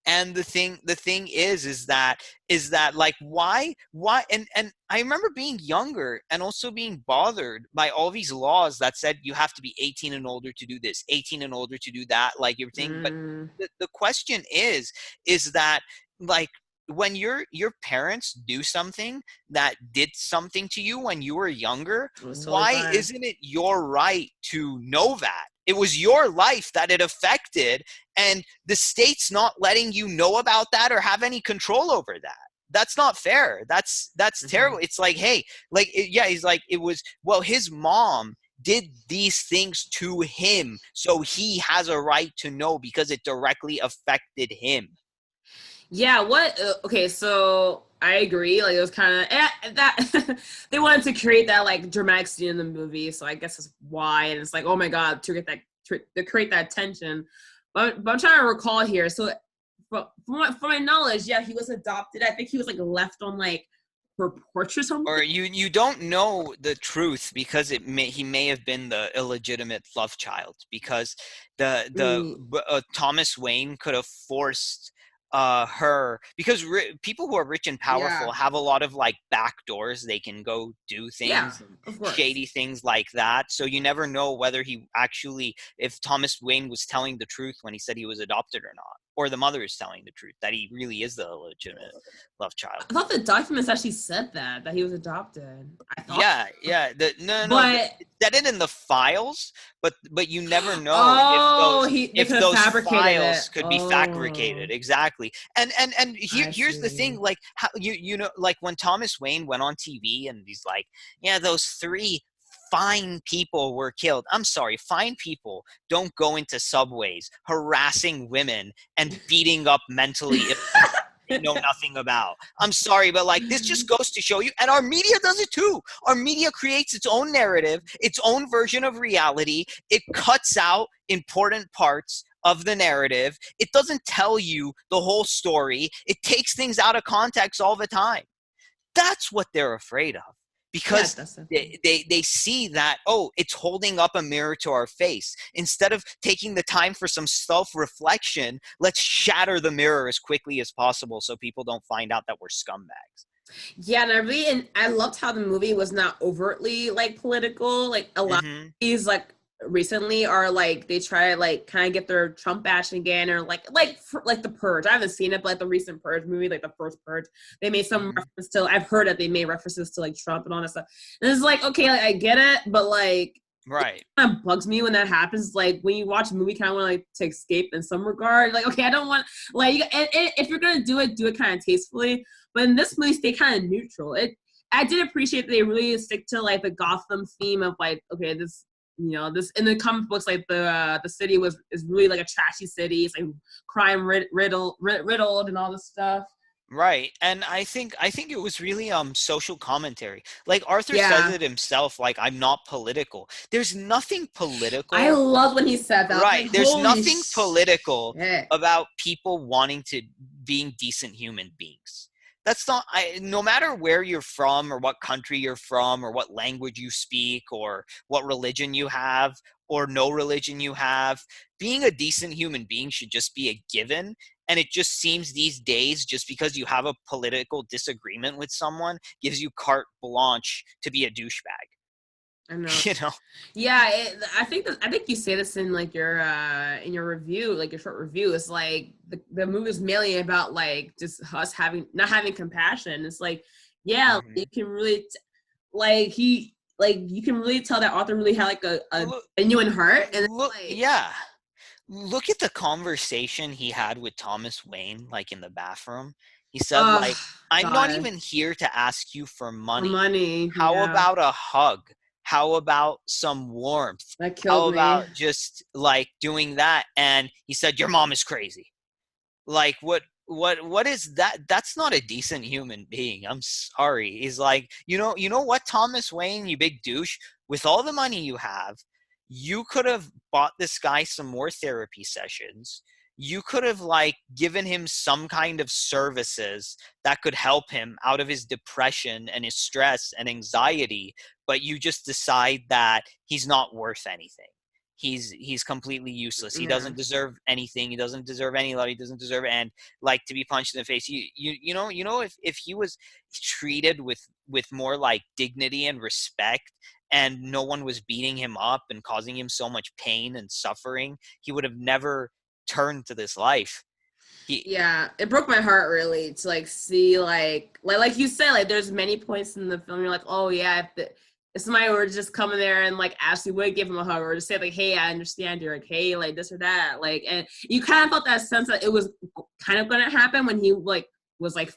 And the thing is that like why and I remember being younger and also being bothered by all these laws that said you have to be 18 and older to do this, 18 and older to do that, like everything. But the question is that, like, when your parents do something that did something to you when you were younger, It was totally why fine. isn't it your right to know that? It was your life that it affected, and the state's not letting you know about that or have any control over that. That's not fair. That's terrible. It's like, hey, like, yeah, he's like, it was, well, his mom did these things to him, so he has a right to know because it directly affected him. Yeah, what? Okay, so I agree. Like it was kind of that they wanted to create that like dramatic scene in the movie, so I guess that's why. And it's like, oh my god, to get that to create that tension. But I'm trying to recall here. So, from my knowledge, yeah, he was adopted. I think he was like left on like her porch or Or something. you don't know the truth because he may have been the illegitimate love child, because Mm, Thomas Wayne could have forced her, because people who are rich and yeah, powerful have a lot of like back doors they can go do yeah, things and of course. shady things like that. So you never know whether he actually, if Thomas Wayne was telling the truth when he said he was adopted or not, or the mother is telling the truth that he really is the legitimate love child. I thought the documents actually said that he was adopted. I thought, Yeah. but It said it in the files, but you never know oh, they if could have those fabricated it. files could be Oh, fabricated. Exactly. And I here's the see. thing, like, how you know, like when Thomas Wayne went on TV and he's like, yeah, those three fine people were killed. I'm sorry, fine people don't go into subways harassing women and beating up mentally ill they know nothing about. I'm sorry, but like, this just goes to show you, and our media does it too. Our media creates its own narrative, its own version of reality. It cuts out important parts of the narrative. It doesn't tell you the whole story. It takes things out of context all the time. That's what they're afraid of, Yeah, because that's the thing. they see that, oh, it's holding up a mirror to our face. Instead of taking the time for some self-reflection, let's shatter the mirror as quickly as possible so people don't find out that we're scumbags. Yeah, and I loved how the movie was not overtly like political. Like a lot of Mm-hmm. these like recently are like they try to like kind of get their Trump bashing again or like the Purge. I haven't seen it, but like the recent Purge movie, like the first Purge, they made some Mm-hmm. reference to. I've heard that they made references to like Trump and all that stuff. And it's like okay, like, I get it, but like Right. kind of bugs me when that happens. Like when you watch a movie, kind of want like to escape in some regard. Like okay, I don't want like and if you're gonna do it kind of tastefully. But in this movie, stay kind of neutral. I did appreciate that they really stick to like the Gotham theme of like okay, this this in the comic books like the city is really like a trashy city. It's like crime riddled and all this stuff. Right. And I think it was really social commentary. Like Arthur says Yeah, it himself, like, I'm not political. There's nothing I political. loved when he said that. I was like, Right. There's holy nothing political shit. about people wanting to being decent human beings. That's not, no matter where you're from or what country you're from or what language you speak or what religion you have or no religion you have, being a decent human being should just be a given. And it just seems these days, just because you have a political disagreement with someone gives you carte blanche to be a douchebag. I know. You know? Yeah, I think you say this in your review, like your short review. It's like the movie is mainly about like just us having not having compassion. It's like, yeah, you Mhm. can really like he like you can really tell that author really had like a Look, genuine heart, and it's look, like, yeah. Look at the conversation he had with Thomas Wayne, like in the bathroom. He said, oh like, I'm not God, even here to ask you for for money. money, How yeah, about a hug? How about some warmth? that How killed me. about just like doing that? And he said, your mom is crazy. Like, what is that? That's not a decent human being. I'm sorry. He's like, you know what, Thomas Wayne, you big douche, with all the money you have, you could have bought this guy some more therapy sessions. You could have like given him some kind of services that could help him out of his depression and his stress and anxiety, but you just decide that he's not worth anything. He's completely useless. He Yeah. doesn't deserve anything. He doesn't deserve any love. He doesn't deserve, and like, to be punched in the face. You know, if he was treated with more like dignity and respect, and no one was beating him up and causing him so much pain and suffering, he would have never turned to this life. He, Yeah, it broke my heart really to like see like you said, like there's many points in the film you're like, oh yeah, if somebody were just coming there and like actually would give him a hug or just say like, hey, I understand, you're like, hey, like this or that, like, and you kind of felt that sense that it was kind of gonna happen when he like was like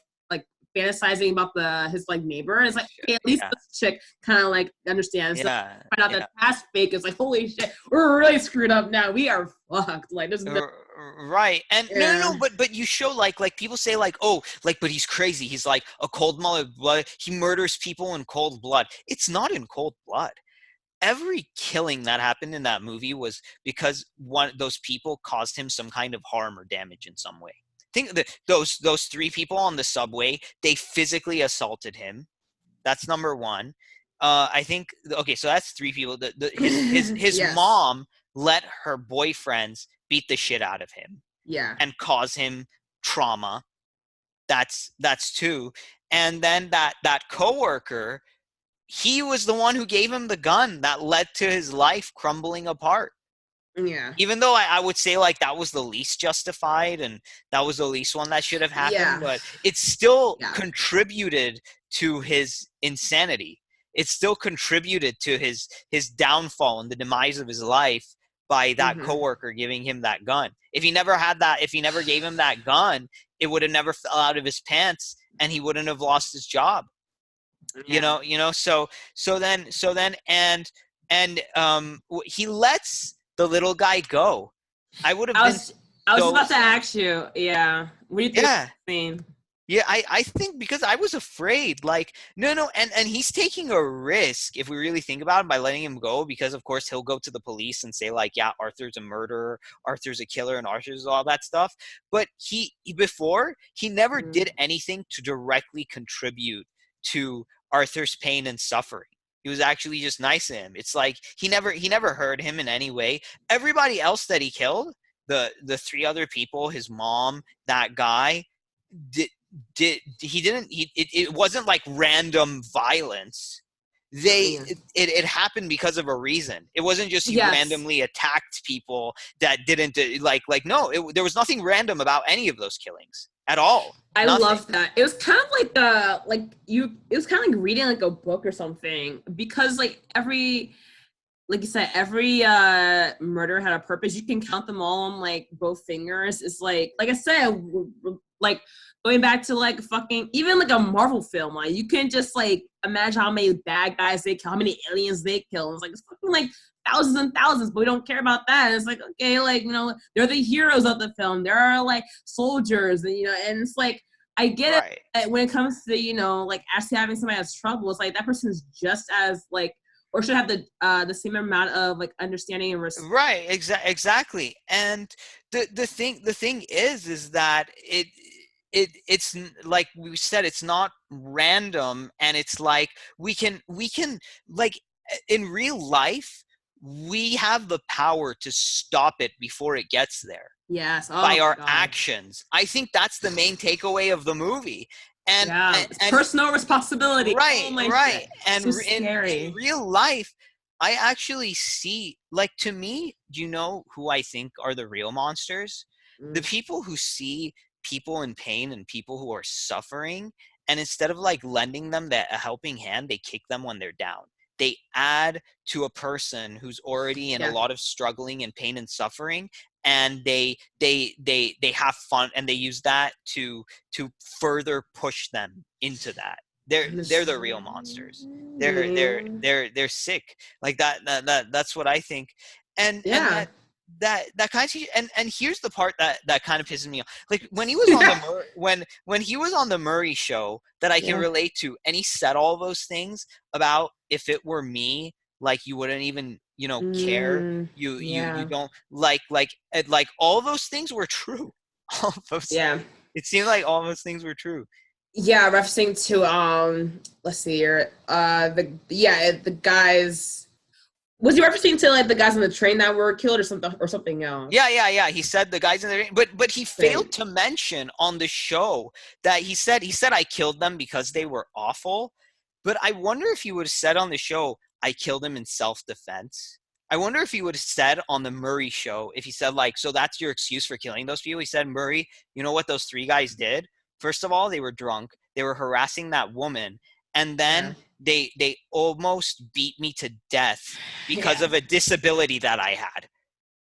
fantasizing about his like neighbor. And it's like, okay, at least yeah, this chick kind of like understands. So yeah, find out yeah. that past fake is like, holy shit, we're really screwed up now. We are fucked. Like there's no, Right. And no, yeah. but you show like people say like, oh, like, but he's crazy. He's like a cold blood. He murders people in cold blood. It's not in cold blood. Every killing that happened in that movie was because one those people caused him some kind of harm or damage in some way. Think that those three people on the subway, they physically assaulted him. That's number one. I think okay, so that's three people. His Yes. mom let her boyfriends beat the shit out of him Yeah. and cause him trauma. That's two. And then that coworker, he was the one who gave him the gun that led to his life crumbling apart. Yeah. Even though I would say like that was the least justified and that was the least one that should have happened, Yeah. but it still Yeah. contributed to his insanity. It still contributed to his downfall and the demise of his life by that Mm-hmm. coworker giving him that gun. If he never had that, if he never gave him that gun, it would have never fell out of his pants and he wouldn't have lost his job. Yeah. So then he lets the little guy go. I would have I been was I was just so about to ask you. Yeah. What do you think of yeah. the scene? Yeah, I think because I was afraid, like, no, and he's taking a risk if we really think about it by letting him go, because of course he'll go to the police and say like, yeah, Arthur's a murderer, Arthur's a killer, and Arthur's all that stuff. But before he never Mm. did anything to directly contribute to Arthur's pain and suffering. He was actually just nice to him. It's like he never hurt him in any way. Everybody else that he killed, the three other people, his mom, that guy, did it wasn't like random violence. Yeah. It happened because of a reason. It wasn't just he Yes. randomly attacked people that didn't like no, there was nothing random about any of those killings at all. I Nothing. love that. It was kind of like it was kind of like reading like a book or something, because like you said, every murder had a purpose. You can count them all on like both fingers. It's like I said, like going back to like fucking even like a Marvel film, like you can just like imagine how many bad guys they kill, how many aliens they kill. It's like it's fucking like thousands and thousands, but we don't care about that. And it's like, okay, like, you know, they're the heroes of the film. There are like soldiers, and you know, and it's like I get it Right. when it comes to, you know, like actually having somebody has trouble. It's like that person is just as like, or should have the same amount of like understanding and respect. Right, exactly. And the thing is that like we said, it's not random, and it's like we can like in real life we have the power to stop it before it gets there Yes. by Oh my our god. actions. I think that's the main takeaway of the movie. And Yeah. and, It's and personal responsibility. Oh right, my right. shit. And So in scary. real life, I actually see, like, to me, do you know who I think are the real monsters? The Mm. people who see people in pain and people who are suffering, and instead of like lending them a helping hand, they kick them when they're down. They add to a person who's already in a Yeah. lot of struggling and pain and suffering, and they have fun, and they use that to further push them into that. They're the real monsters. They're sick. Like that's what I think. And Yeah. that kind of, and here's the part that kind of pisses me off. Like when he was on the when he was on the Murray show, that I can Yeah. relate to, and he said all those things about, if it were me, like, you wouldn't even care. You Yeah. don't like all those things were true. All those, Yeah. it seemed like all those things were true. Yeah, referencing to let's see here. The guys, was he referencing to like the guys on the train that were killed or something else? Yeah. He said the guys in the, but he Same. failed to mention on the show that he said I killed them because they were awful. But I wonder if he would have said on the show, I killed them in self-defense. I wonder if he would have said on the Murray show, if he said like, so that's your excuse for killing those people. He said, Murray, you know what those 3 guys did? First of all, they were drunk. They were harassing that woman. And then they almost beat me to death because of a disability that I had.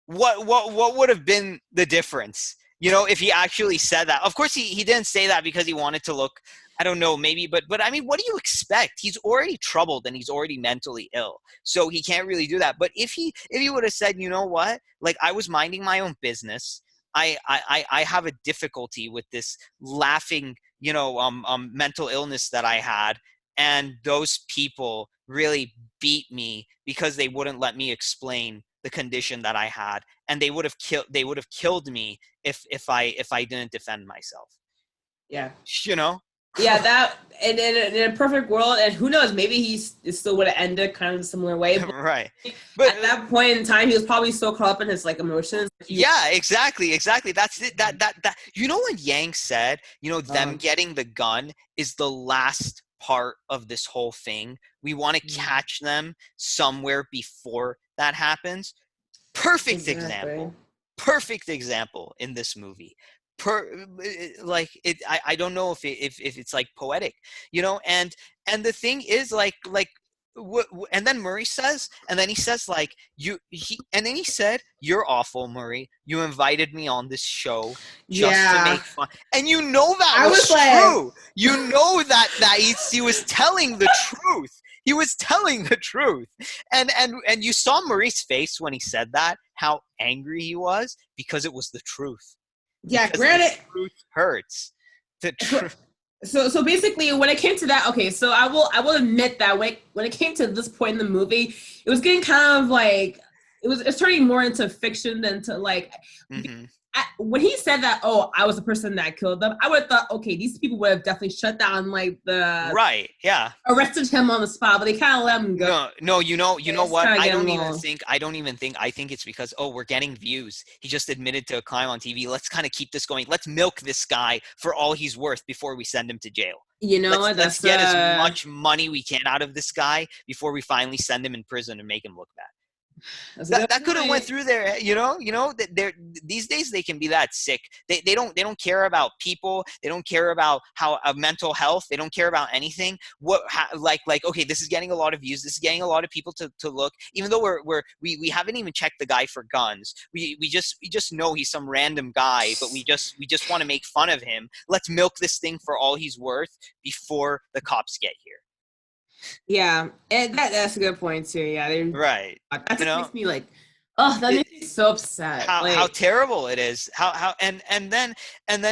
What would have been the difference? You know, if he actually said that. Of course, he didn't say that because he wanted to look, I don't know, maybe, but I mean, what do you expect? He's already troubled and he's already mentally ill, so he can't really do that. But if he would have said, you know what, like, I was minding my own business. I have a difficulty with this laughing, you know, mental illness that I had, and those people really beat me because they wouldn't let me explain the condition that I had, and they would have killed me if I didn't defend myself. Yeah. You know? Yeah, that, and in a perfect world, and who knows, maybe he still would have ended kind of a similar way. But right. But at that point in time, he was probably so caught up in his like emotions. Yeah, exactly. That's it. That you know what Yang said? You know, them getting the gun is the last part of this whole thing. We want to catch them somewhere before that happens. Perfect example in this movie. I don't know if it's like poetic, you know. And the thing is, like and then Murray says, and then he says, like, and then he said, "You're awful, Murray. You invited me on this show just to make fun." And you know that was true. Like, you know that he was telling the truth. He was telling the truth. And you saw Murray's face when he said that, how angry he was, because it was the truth. Yeah, granted, the truth hurts. The truth. So basically, when it came to that, okay, so I will admit that when it came to this point in the movie, it was getting kind of like, it's turning more into fiction than to like. When he said that, oh, I was the person that killed them, I would have thought, okay, these people would have definitely shut down like the arrested him on the spot, but they kind of let him go. No, you know what? I don't even think. I think it's because, oh, we're getting views. He just admitted to a crime on TV. Let's kind of keep this going. Let's milk this guy for all he's worth before we send him to jail. You know, let's get as much money we can out of this guy before we finally send him in prison and make him look bad. That could have went through there, you know that these days they can be that sick. They don't care about people. They don't care about how mental health. They don't care about anything. Like okay, this is getting a lot of views. This is getting a lot of people to look. Even though we haven't even checked the guy for guns. We just know he's some random guy, but we just want to make fun of him. Let's milk this thing for all he's worth before the cops get here. Yeah, and that's a good point too. Yeah, right. That makes me like, oh, that makes me so upset. How terrible it is. And then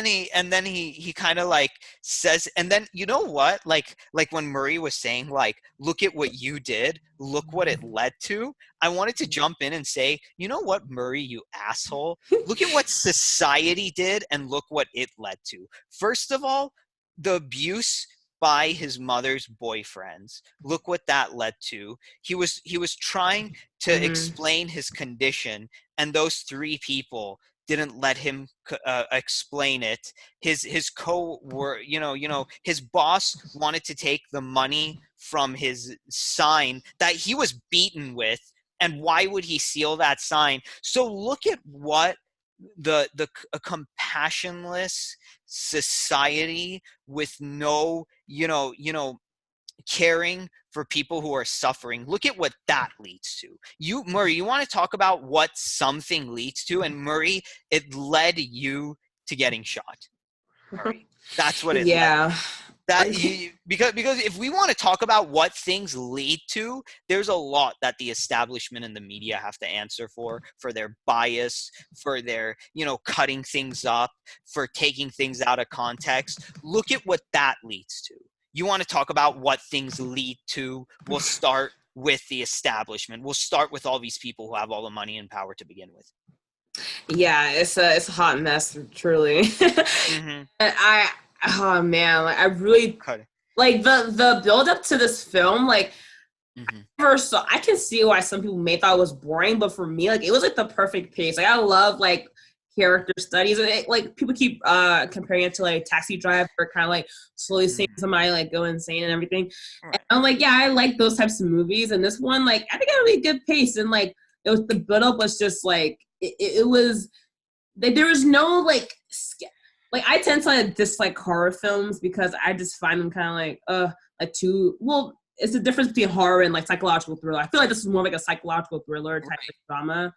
he kind of like says, and then you know what? Like when Murray was saying, like, look at what you did, look what it led to. I wanted to jump in and say, you know what, Murray, you asshole? Look at what society did, and look what it led to. First of all, the abuse by his mother's boyfriends. Look what that led to. He was trying to explain his condition, and those 3 people didn't let him explain it. His boss wanted to take the money from his sign that he was beaten with, and why would he steal that sign? So look at what a compassionless society with no caring for people who are suffering. Look at what that leads to. Murray, you want to talk about what something leads to? And Murray, it led you to getting shot. Murray, that's what it led. Because if we want to talk about what things lead to, there's a lot that the establishment and the media have to answer for their bias, for their, cutting things up, for taking things out of context. Look at what that leads to. You want to talk about what things lead to? We'll start with the establishment. We'll start with all these people who have all the money and power to begin with. Yeah, it's a hot mess, truly. Oh man, like I really like the build up to this film. Like, first, so I can see why some people may thought it was boring, but for me, like it was like the perfect pace. Like I love like character studies, and like people keep comparing it to like Taxi Driver, kind of like slowly seeing somebody like go insane and everything. And I'm like, yeah, I like those types of movies, and this one, like I think I had a really good pace, and like the buildup was just like it was. There was no like I tend to dislike horror films because I just find them kind of like too well. It's the difference between horror and like psychological thriller. I feel like this is more like a psychological thriller type of drama.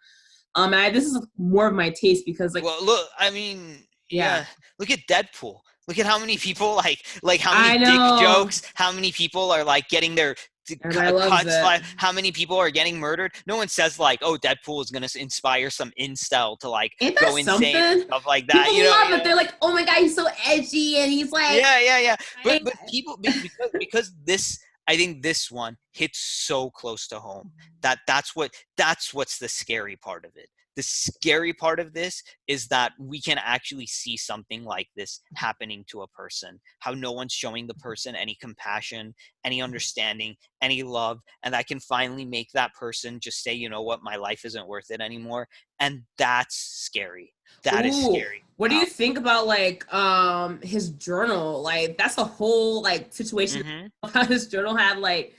This is more of my taste because like, well, look, I mean, yeah, look at Deadpool. Look at how many people like how I many dick know jokes, how many people are like getting their everybody loves cuts, it. like how many people are getting murdered. No one says like, oh, Deadpool is gonna inspire some incel to like Ain't that go insane and something? stuff like that. People love it. They're like, oh my god, he's so edgy, and he's like, Yeah. But like, people because this, I think this one hits so close to home that's what's the scary part of it. The scary part of this is that we can actually see something like this happening to a person, how no one's showing the person any compassion, any understanding, any love, and that can finally make that person just say, you know what, my life isn't worth it anymore. And that's scary. That is scary. What do you think about like his journal? Like that's a whole like situation. How his journal had like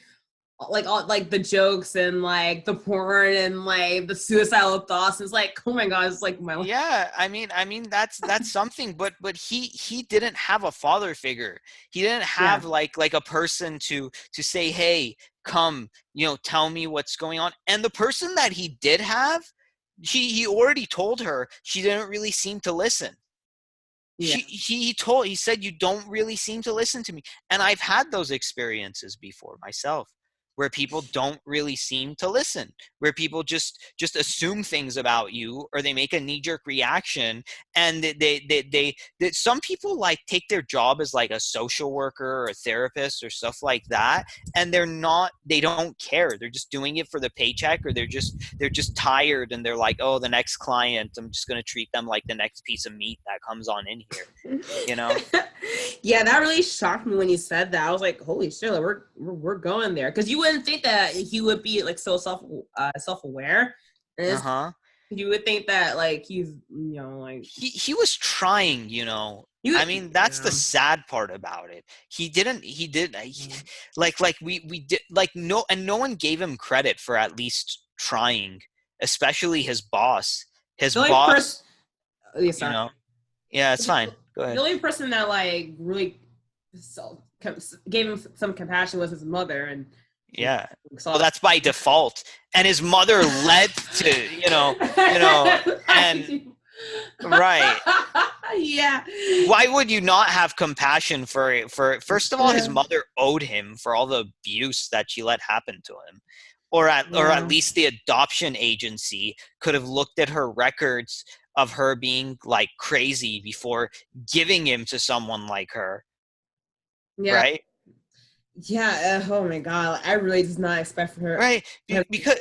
all like the jokes and like the porn and like the suicidal thoughts. It's like, oh my god, it's like my life. Yeah, I mean that's something, but he didn't have a father figure. He didn't have like a person to say, hey, come, tell me what's going on. And the person that he did have, he already told her she didn't really seem to listen. Yeah. He said, you don't really seem to listen to me. And I've had those experiences before myself, where people don't really seem to listen, where people just assume things about you, or they make a knee-jerk reaction. And they some people like take their job as like a social worker or a therapist or stuff like that, and they don't care. They're just doing it for the paycheck, or they're just tired, and they're like, oh, the next client, I'm just going to treat them like the next piece of meat that comes on in here. Yeah, that really shocked me when you said that. I was like, holy shit, like, we're going there, because you wouldn't think that he would be like so self-aware. You would think that like he's like he was trying. I mean, that's the sad part about it. We did like no one gave him credit for at least trying, especially his boss. Yeah, it's fine. Go ahead. The only person that like really gave him some compassion was his mother, and yeah, well, that's by default. And his mother led to and right. Yeah. Why would you not have compassion for first of all, his mother owed him for all the abuse that she let happen to him. Or at least the adoption agency could have looked at her records of her being like crazy before giving him to someone like her. Yeah. Right? Yeah. Oh my god, I really did not expect for her. Right, because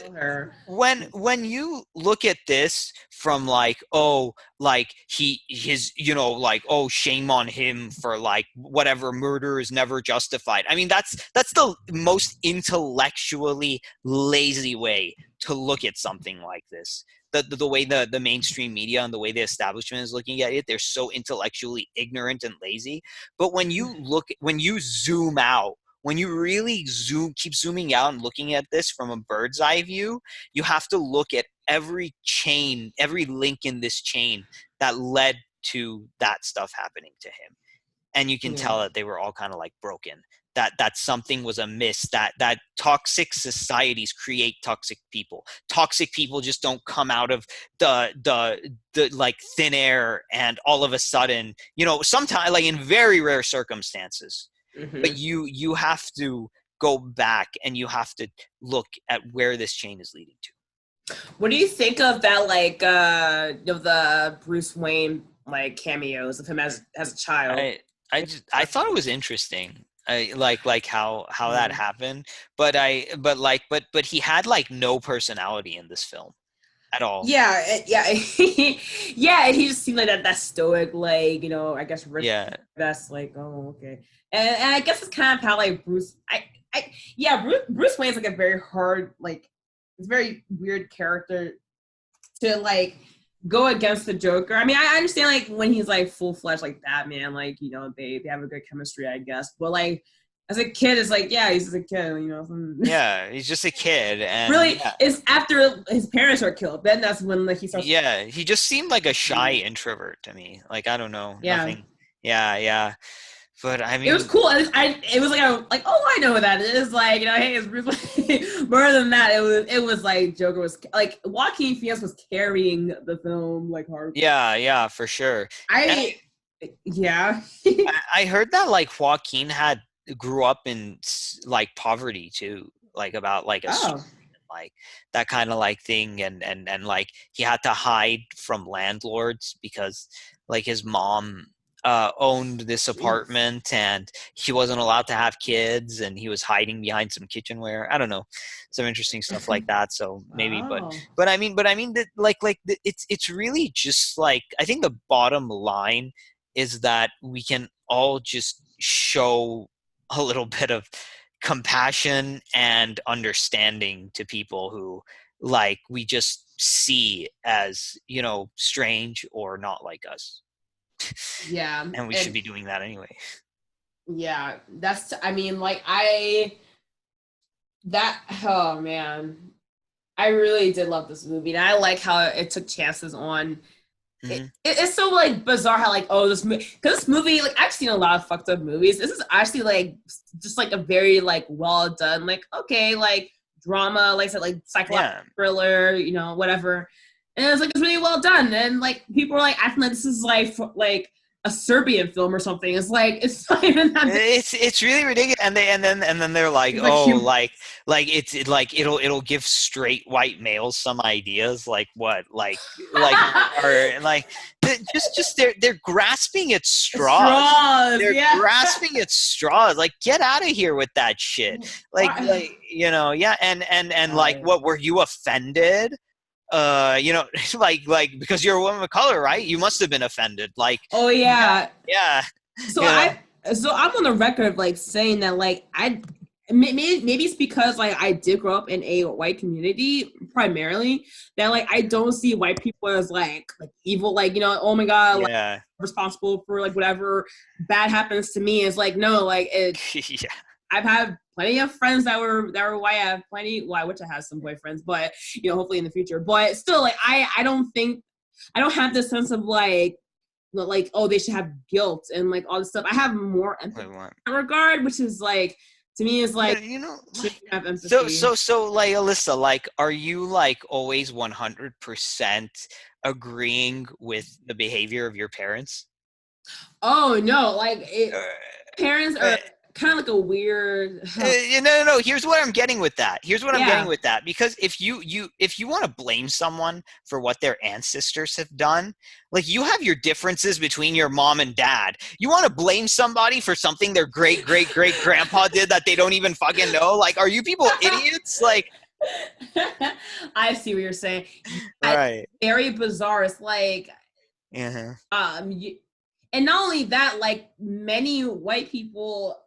when you look at this from like, oh, like oh, shame on him for like whatever, murder is never justified. I mean, that's the most intellectually lazy way to look at something like this. The way the mainstream media and the way the establishment is looking at it, they're so intellectually ignorant and lazy. But when you zoom out, when you really keep zooming out and looking at this from a bird's eye view, you have to look at every link in this chain that led to that stuff happening to him. And you can tell that they were all kind of like broken, that something was amiss, that toxic societies create toxic people. Toxic people just don't come out of the like thin air and all of a sudden, sometimes, like in very rare circumstances. But you have to go back and you have to look at where this chain is leading to. What do you think of that, like of the Bruce Wayne like cameos of him as a child? I thought it was interesting. I like how that happened, but he had like no personality in this film at all. Yeah. Yeah, and he just seemed like that stoic, like, I guess rich. Yeah, that's like, oh, okay. And I guess it's kind of how like Bruce Wayne's like a very hard, like, it's a very weird character to like go against the Joker. I mean, I understand like when he's like full fledged like Batman, like, they have a good chemistry, I guess. But like as a kid, it's like, yeah, he's just a kid, Yeah, he's just a kid, and Really, yeah, it's after his parents are killed. Then that's when like he starts. yeah, he just seemed like a shy introvert to me. Like, I don't know, Yeah, nothing. Yeah, yeah. But I it was mean, cool. It was like oh, I know what that is. Like, hey, it's really more than that. It was like Joker was like Joaquin Phoenix was carrying the film like hard. yeah, yeah, for sure. And I yeah. I heard that like Joaquin had grew up in like poverty too, like about like a Oh. like that kind of like thing, and like he had to hide from landlords because like his mom owned this Jeez. apartment and he wasn't allowed to have kids, and he was hiding behind some kitchenware. I don't know, some interesting stuff like that. So maybe, Oh. but I mean that it's really just like, I think the bottom line is that we can all just show a little bit of compassion and understanding to people who like we just see as, you know, strange or not like us, Yeah. and we should And be doing that anyway. yeah, that's I mean, like I that oh man. I really did love this movie. And I like how it took chances on Hmm. it's so like bizarre how like oh this movie because this movie like I've seen a lot of fucked up movies. This is actually like just like a very like well done like okay like drama like I said like psychological Yeah. thriller whatever, and it's really well done, and like people are like acting like this is like a Serbian film or something. It's like it's not even that. It's really ridiculous, and then they're like, It's like oh, like like it'll give straight white males some ideas, like what, like or like just they're grasping at straws. straws, They're yeah. grasping at straws. Like, get out of here with that shit. Like you know, yeah, and like, what, were you offended? You know, like because you're a woman of color, right? You must have been offended. Like, Oh yeah. yeah, So you know. I'm on the record like saying that like maybe it's because like I did grow up in a white community primarily, that like I don't see white people as like evil, like oh my god, like Yeah. responsible for like whatever bad happens to me. It's like no, like it. Yeah. I've had plenty of friends that were white. I have plenty. Well, I wish I had some boyfriends, but hopefully in the future. But still, like I don't think I don't have this sense of like oh they should have guilt and like all this stuff. I have more empathy Wait, what? in that regard, which is like to me is like But you know, should like, have empathy. so like, Alyssa, like, are you like always 100% agreeing with the behavior of your parents? Oh no, like Uh, parents uh, are kind of like a weird. no. Here's what I'm getting with that. Here's what I'm getting Yeah, with that. Because if you want to blame someone for what their ancestors have done, like, you have your differences between your mom and dad. You want to blame somebody for something their great grandpa did that they don't even fucking know? Like, are you people idiots? Like, I see what you're saying. I, right. very bizarre. It's like Yeah. you, and not only that, like many white people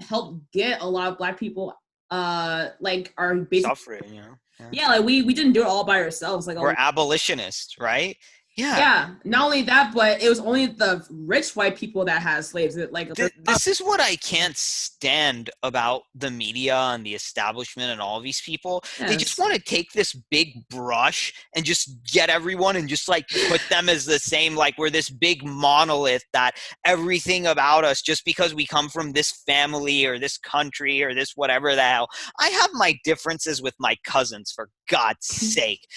help get a lot of black people like are basically Suffering, you know. Yeah. yeah, like we didn't do it all by ourselves like We're abolitionists, right? Yeah. yeah, not only that, but it was only the rich white people that had slaves. This is what I can't stand about the media and the establishment and all these people. They just yes. want to take this big brush and just get everyone and just like put them as the same, like we're this big monolith that everything about us, just because we come from this family or this country or this whatever the hell. I have my differences with my cousins, for God's sake,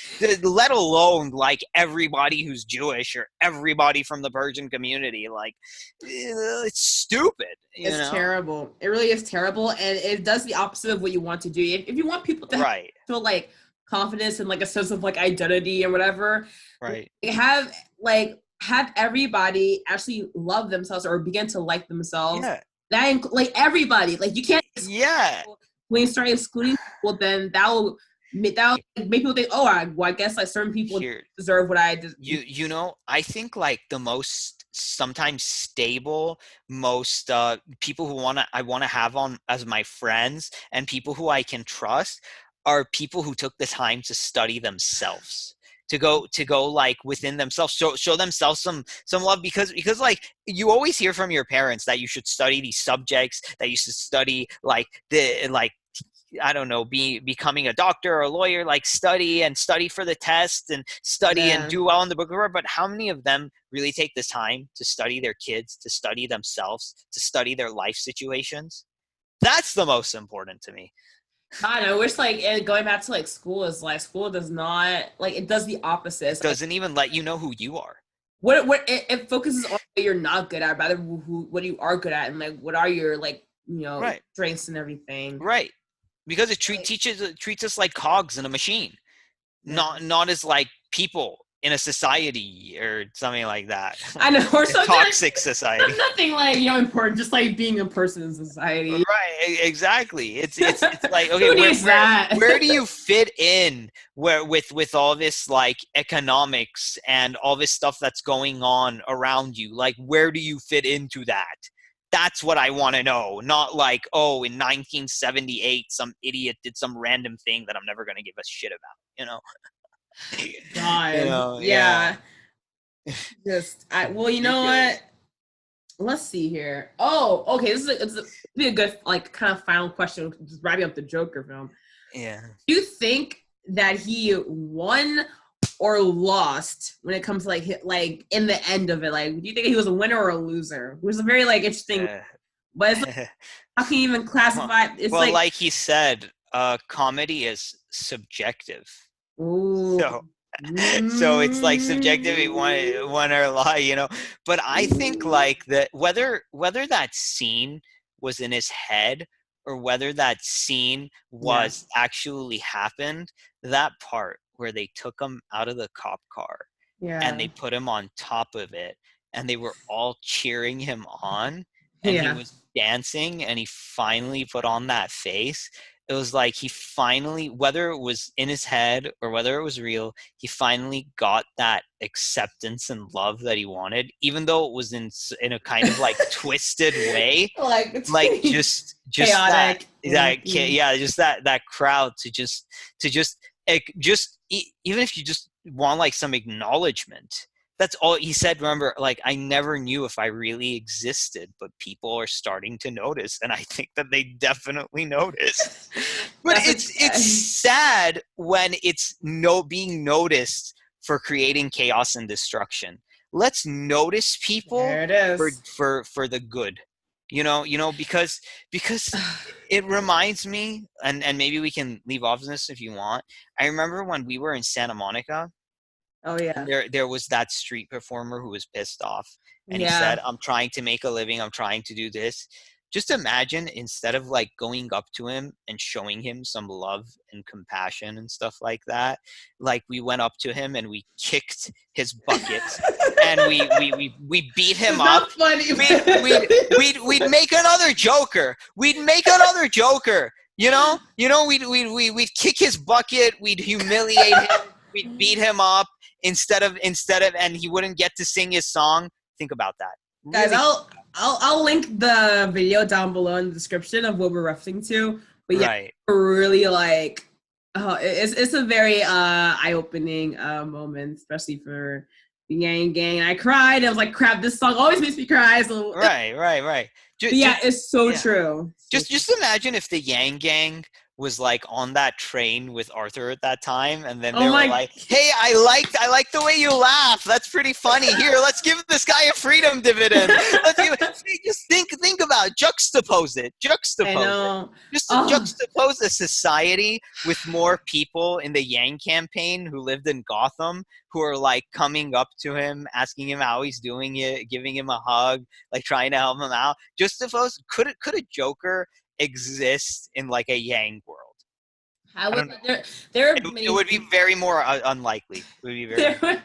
let alone like everybody who's Jewish or everybody from the Persian community. Like, it's stupid, you It's know? terrible. It really is terrible, and it does the opposite of what you want to do. If you want people to Right, feel like confidence and like a sense of like identity and whatever, right. have everybody actually love themselves or begin to like themselves. Yeah, Like everybody, like you can't yeah. when you start excluding people, then that will make people think, oh, I guess like certain people Here, deserve what I deserve. you know, I think like the most sometimes stable, most people who I want to have on as my friends and people who I can trust are people who took the time to study themselves. to go like within themselves, show themselves some love, because like you always hear from your parents that you should study these subjects, that you should study like I don't know, becoming a doctor or a lawyer, like study for the test and study and do well in the book report. But how many of them really take the time to study their kids, to study themselves, to study their life situations? That's the most important to me. God, I wish like, and going back to like school is like, school does not, like, it does the opposite. It doesn't even let you know who you are. What it focuses on what you're not good at, rather what you are good at, and like what are your like, you know, right. strengths and everything. Right. Because it treats us like cogs in a machine, not as like people in a society or something like that. I know, or something toxic society. Nothing like, you know, important, just like being a person in society. Right, exactly. It's like, okay, where do you fit in with all this like economics and all this stuff that's going on around you? Like, where do you fit into that? That's what I want to know. Not like, oh, in 1978, some idiot did some random thing that I'm never going to give a shit about, you know? God, you know, yeah. Well, you know what? Let's see here. Oh, okay. It's a good like kind of final question, just wrapping up the Joker film. Yeah. Do you think that he won or lost when it comes to like in the end of it? Like, do you think he was a winner or a loser? It was a very like interesting. But it's like, how can you even classify? It's like he said, comedy is subjective. Ooh. So it's like subjective, one or lie, you know. But I think like that whether that scene was in his head or whether that scene was actually happened, that part where they took him out of the cop car and they put him on top of it and they were all cheering him on and he was dancing and he finally put on that face. It was like he finally, whether it was in his head or whether it was real, he finally got that acceptance and love that he wanted, even though it was in a kind of like twisted way, like just chaotic. Just that crowd to just even if you just want like some acknowledgement. That's all he said. Remember, like, I never knew if I really existed, but people are starting to notice. And I think that they definitely notice. But it's sad when it's being noticed for creating chaos and destruction. Let's notice people for the good. You know, because it reminds me, and maybe we can leave off this if you want. I remember when we were in Santa Monica. Oh yeah. And there was that street performer who was pissed off, and he said, "I'm trying to make a living. I'm trying to do this." Just imagine, instead of like going up to him and showing him some love and compassion and stuff like that, like we went up to him and we kicked his bucket and we beat him up. Funny. We'd make another Joker. We'd make another Joker. You know, we'd kick his bucket. We'd humiliate him. We'd beat him up. Instead of, and he wouldn't get to sing his song. Think about that, guys. I'll link the video down below in the description of what we're referring to. But yeah, really like, it's a very eye-opening moment, especially for the Yang Gang. I cried. I was like, crap, this song always makes me cry. So right. It's so true. Just imagine if the Yang Gang was like on that train with Arthur at that time, and then they were like, "Hey, I like the way you laugh. That's pretty funny. Here, let's give this guy a freedom dividend. Just think about it. Juxtapose it. Just juxtapose a society with more people in the Yang campaign who lived in Gotham, who are like coming up to him, asking him how he's doing it, giving him a hug, like trying to help him out. Juxtapose. Could a Joker exist in like a Yang world? It would be very more unlikely. It would be very.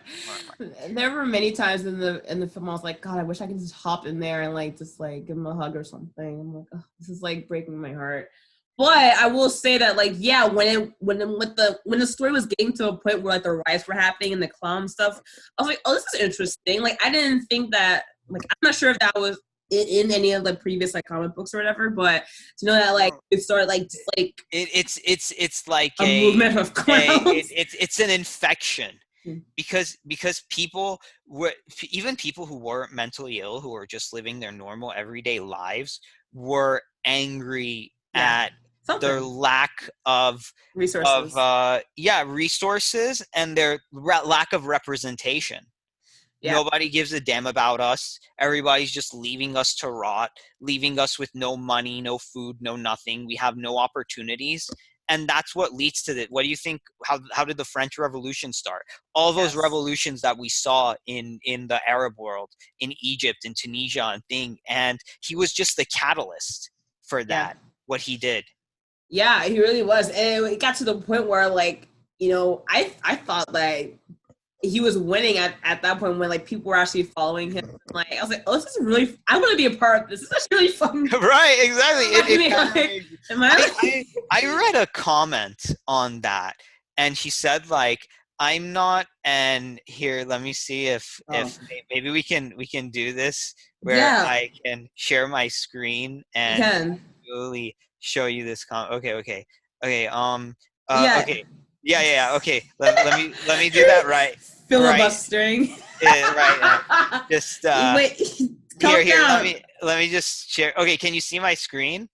There were many times in the film I was like, God, I wish I could just hop in there and like just like give him a hug or something. I'm like, oh, this is like breaking my heart. But I will say that like, yeah, when the story was getting to a point where like the riots were happening and the clown stuff, I was like, oh, this is interesting. Like, I didn't think that. Like, I'm not sure if that was in any of the previous like comic books or whatever, but to know that like it started like just like it's like a movement of clowns. It's an infection. Mm. because people were, even people who weren't mentally ill, who were just living their normal everyday lives, were angry Yeah. at their Something. lack of Resources. resources and their lack of representation. Yeah. Nobody gives a damn about us. Everybody's just leaving us to rot, leaving us with no money, no food, no nothing. We have no opportunities. And that's what leads to it. What do you think? How did the French Revolution start? All those Yes. revolutions that we saw in the Arab world, in Egypt, in Tunisia, and thing. And he was just the catalyst for Yeah. that, what he did. Yeah, he really was. And it got to the point where, like, you know, I thought like he was winning at that point when like people were actually following him. Like I was like, oh, this is really. I want to be a part of this. This is really fun. Right, exactly. Am I like, I read a comment on that, and she said like, I'm not, and here, let me see if maybe we can do this where yeah, I can share my screen you and can. actually show you this comment. Okay. Yeah. Okay. Yeah. Okay. Let me do that right. Filibustering. Right. Just Wait, here. calm down. Let me just share. Okay, can you see my screen?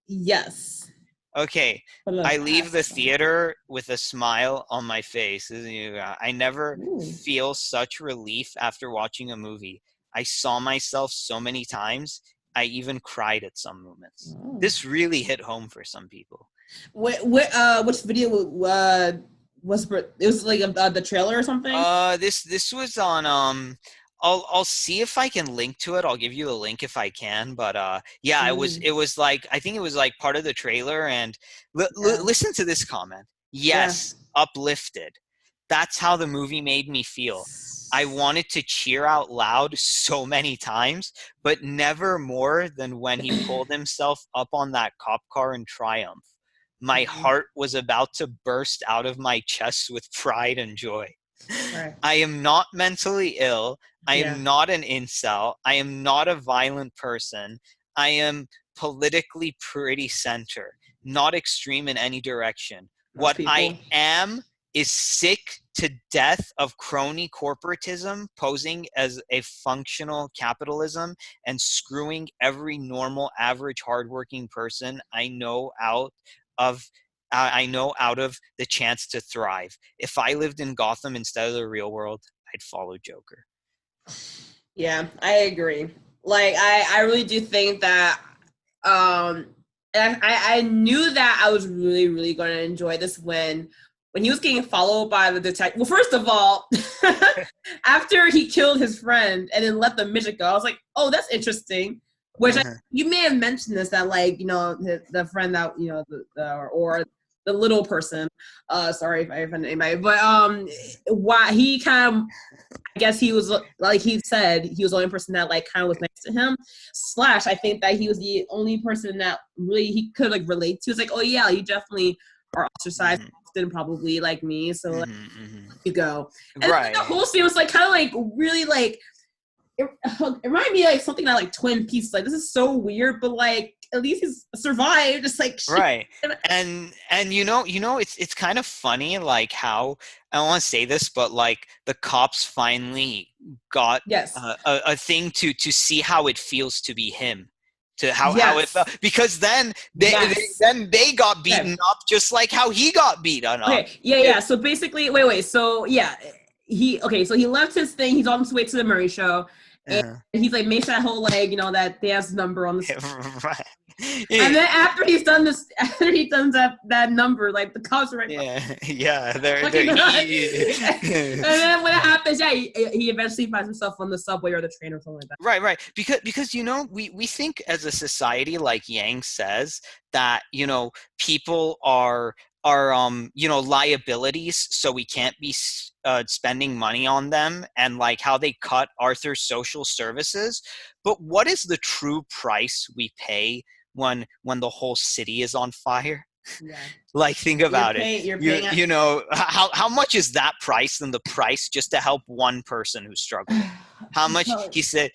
Yes. Okay. I leave the theater with a smile on my face. I never feel such relief after watching a movie. I saw myself so many times. I even cried at some moments. Oh. This really hit home for some people. Which video was it? Was like the trailer or something? This was on I'll see if I can link to it. I'll give you a link if I can. But yeah, it was like, I think it was like part of the trailer. And listen to this comment. Yes, uplifted. That's how the movie made me feel. I wanted to cheer out loud so many times, but never more than when he pulled himself up on that cop car in triumph. My heart was about to burst out of my chest with pride and joy. Right. I am not mentally ill. I am not an incel. I am not a violent person. I am politically pretty center, not extreme in any direction. What I am is sick to death of crony corporatism posing as a functional capitalism and screwing every normal, average, hardworking person I know out of the chance to thrive. If I lived in Gotham instead of the real world, I'd follow Joker. Yeah, I agree. Like I really do think that I knew that I was really, really going to enjoy this when he was getting followed by the detective. Well, first of all, after he killed his friend and then let the midget go, I was like, oh, that's interesting. Which you may have mentioned this, that like, you know, the friend that, you know, or the little person. Sorry if I offended anybody, but why he kind of, I guess he was, like he said, he was the only person that like kind of was next to him. Slash, I think that he was the only person that really he could like relate to. It's like, oh yeah, you definitely are ostracized often, probably like me. So like, you go. And right. The whole scene was like kind of like really like it reminded me like something that like Twin Peaks. Like this is so weird, but like at least he's survived. Just like right. And you know it's kind of funny like how, I don't want to say this, but like the cops finally got a thing to see how it feels to be him, to how it felt, because then they got beaten up just like how he got beaten up. Okay, yeah. So basically, wait. So yeah, he left his thing. He's on his way to the Murray show. And he's like makes that whole like, you know, that dance number on the right. And then after he does that number, like the cops are right. Yeah. They're and then when it happens, he eventually finds himself on the subway or the train or something like that. Right. Because you know, we think as a society, like Yang says, that, you know, people are you know, liabilities, so we can't be spending money on them, and like how they cut Arthur's social services. But what is the true price we pay when the whole city is on fire? Like, think about it. You know, how much is that price than the price just to help one person who's struggling? How much? He said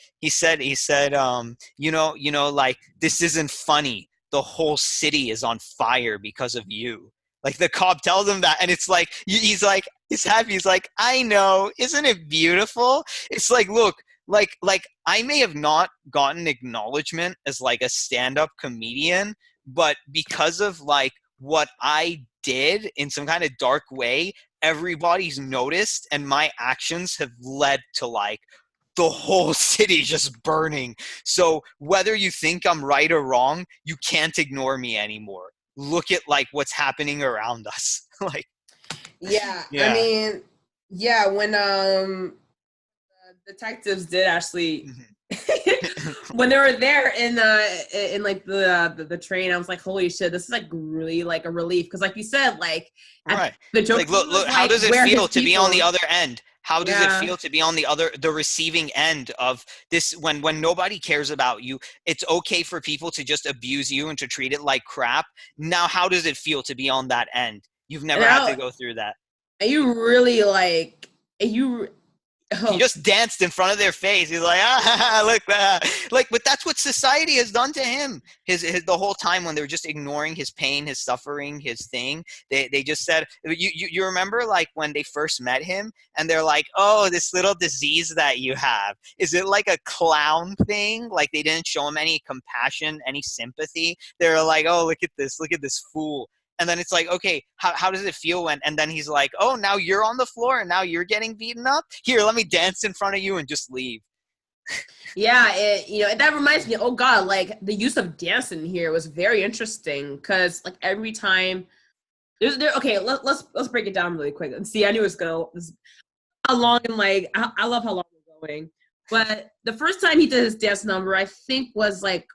you know, like, this isn't funny. The whole city is on fire because of you. Like the cop tells him that, and it's like he's happy. He's like, I know, isn't it beautiful? It's like, look, like I may have not gotten acknowledgement as like a stand-up comedian, but because of like what I did in some kind of dark way, everybody's noticed, and my actions have led to like the whole city just burning. So whether you think I'm right or wrong, you can't ignore me anymore. Look at like what's happening around us. Like, Yeah, I yeah. mean, yeah, when detectives did actually when they were there in like the train, I was like, holy shit, this is like really like a relief, because like you said, like Right. the joke Like, look, how like, does it where feel his to be on the people. other end? How does it Yeah. feel to be on the receiving end of this when nobody cares about you? It's okay for people to just abuse you and to treat it like crap. Now, how does it feel to be on that end? You've And never had to go through that. you really like you. He Oh, just danced in front of their face. He's like, ah, look, like, but that's what society has done to him. His the whole time when they were just ignoring his pain, his suffering, his thing. They just said, you remember like when they first met him, and they're like, oh, this little disease that you have, is it like a clown thing? Like they didn't show him any compassion, any sympathy. They're like, oh, look at this fool. And then it's like, okay, how does it feel when, and then he's like, oh, now you're on the floor and now you're getting beaten up? Here, let me dance in front of you and just leave. yeah, that reminds me. Oh God, like the use of dancing here was very interesting, because like every time okay, let's break it down really quick. And see, I knew it was gonna how long, and like I love how long we're going. But the first time he did his dance number, I think was like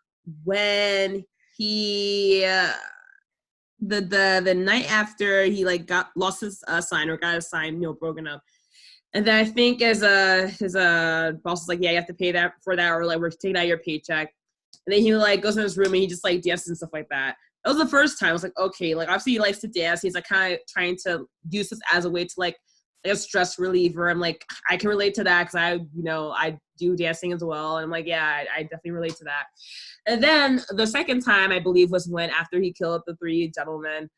when he the night after he like lost his sign, or got his sign, broken up. And then I think as his boss was like, yeah, you have to pay that for that, or like we're taking out your paycheck. And then he like goes in his room and he just like dances and stuff like that. That was the first time. I was like, okay, like obviously he likes to dance. He's like kind of trying to use this as a way to like a stress reliever. I'm like, I can relate to that, because I do dancing as well. And I'm like, yeah, I definitely relate to that. And then the second time, I believe, was when after he killed the three gentlemen,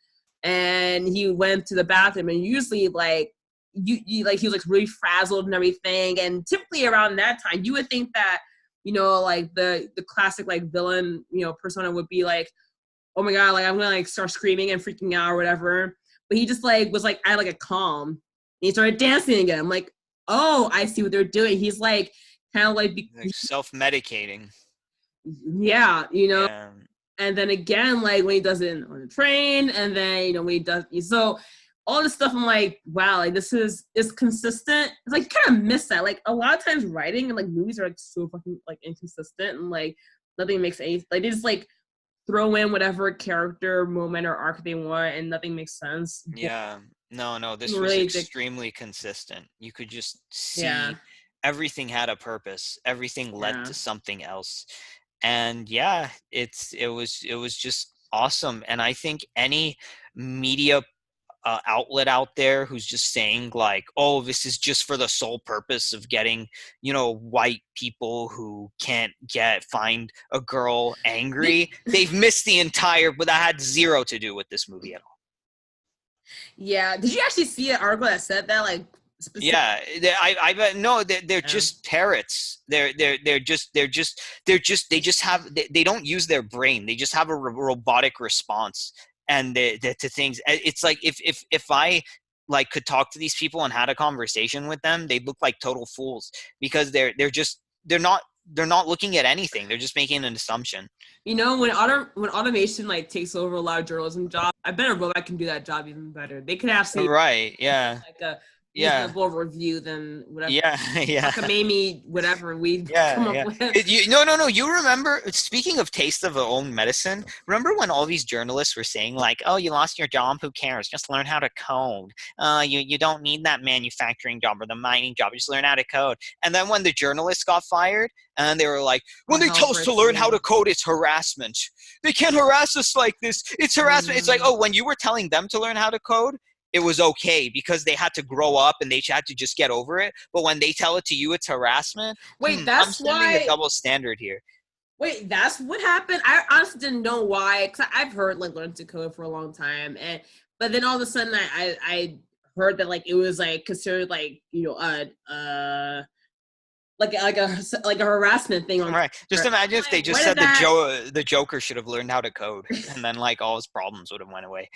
and he went to the bathroom, and usually like you like he was like really frazzled and everything. And typically around that time, you would think that like the classic like villain persona would be like, oh my God, like I'm gonna like start screaming and freaking out or whatever. But he just like was like at like a calm, and he started dancing again. I'm like, oh, I see what they're doing. He's like kind of like Self-medicating. yeah, Yeah. and then again, like when he does it on the train, and then when he does so all this stuff, I'm like, wow, like this is consistent. It's like kind of miss that. Like a lot of times writing and like movies are like so fucking like inconsistent, and like nothing makes any like they just like throw in whatever character moment or arc they want, and nothing makes sense. Yeah. No, this was Really extremely consistent. You could just see yeah. everything had a purpose. Everything led Yeah. to something else. And yeah, it was just awesome. And I think any media outlet out there who's just saying like, oh, this is just for the sole purpose of getting white people who can't find a girl angry, they've missed the entire, but that had zero to do with this movie at all. Yeah, did you actually see an article that said that, like, yeah, I bet no, they're just parrots. They just have they don't use their brain. They just have a robotic response, and to things. It's like if I like could talk to these people and had a conversation with them, they'd look like total fools, because they're not looking at anything. They're just making an assumption. When automation like takes over a lot of journalism jobs, I bet a robot can do that job even better. They could actually Right? Yeah. like a Yeah. reasonable review than whatever. Yeah. Maybe whatever we come up with. No. You remember? Speaking of taste of their own medicine, remember when all these journalists were saying like, "Oh, you lost your job. Who cares? Just learn how to code. You don't need that manufacturing job or the mining job. Just learn how to code." And then when the journalists got fired, and they were like, "When they tell us to learn how to code, it's harassment. They can't harass us like this. It's harassment." It's like, oh, when you were telling them to learn how to code, it was okay because they had to grow up and they had to just get over it. But when they tell it to you, it's harassment. Wait, I'm sending a double standard here. Wait, that's what happened? I honestly didn't know why, because I've heard like learn to code for a long time, but then all of a sudden I heard that like it was like considered like like a harassment thing on Right. Just imagine if they like, just where did said that the Joker should have learned how to code, and then like all his problems would have went away.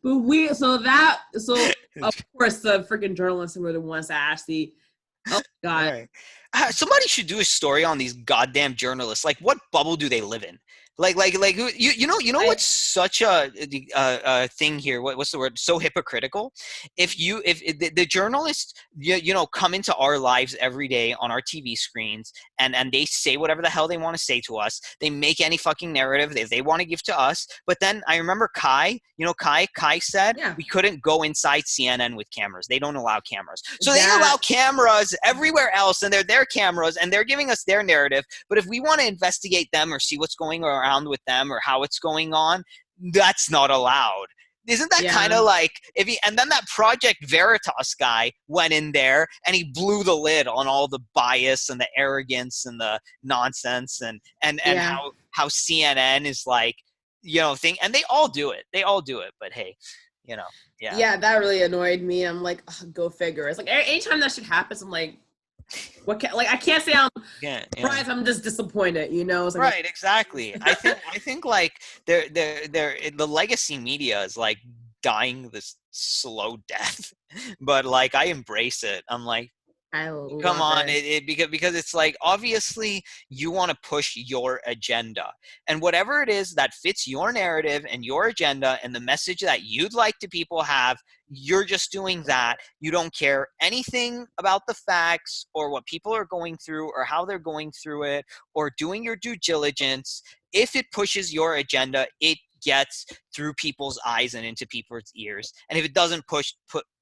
but so of course the freaking journalists were the ones that actually, oh god. Right. Somebody should do a story on these goddamn journalists. Like, what bubble do they live in? You know I what's such a thing here? What's the word? So hypocritical. If the journalists come into our lives every day on our TV screens and they say whatever the hell they want to say to us. They make any fucking narrative they want to give to us. But then I remember Kai. Kai said yeah, we couldn't go inside CNN with cameras. They don't allow cameras. So they that allow cameras everywhere else, and they're their cameras, and they're giving us their narrative. But if we want to investigate them or see what's going around with them or how it's going on, that's not allowed. Isn't that kind yeah of like and then that Project Veritas guy went in there and he blew the lid on all the bias and the arrogance and the nonsense and yeah how CNN is like, thing, and they all do it. But hey, yeah. yeah, that really annoyed me. I'm like, ugh, go figure. It's like anytime that shit happens, I'm like, like I can't say I'm Yeah, surprised. I'm just disappointed. It's like, right, exactly. I think like the legacy media is like dying this slow death, but like I embrace it. I'm like, I come love on, it. because it's like obviously you want to push your agenda, and whatever it is that fits your narrative and your agenda and the message that you'd like to people have, you're just doing that. You don't care anything about the facts or what people are going through or how they're going through it or doing your due diligence. If it pushes your agenda, it gets through people's eyes and into people's ears. And if it doesn't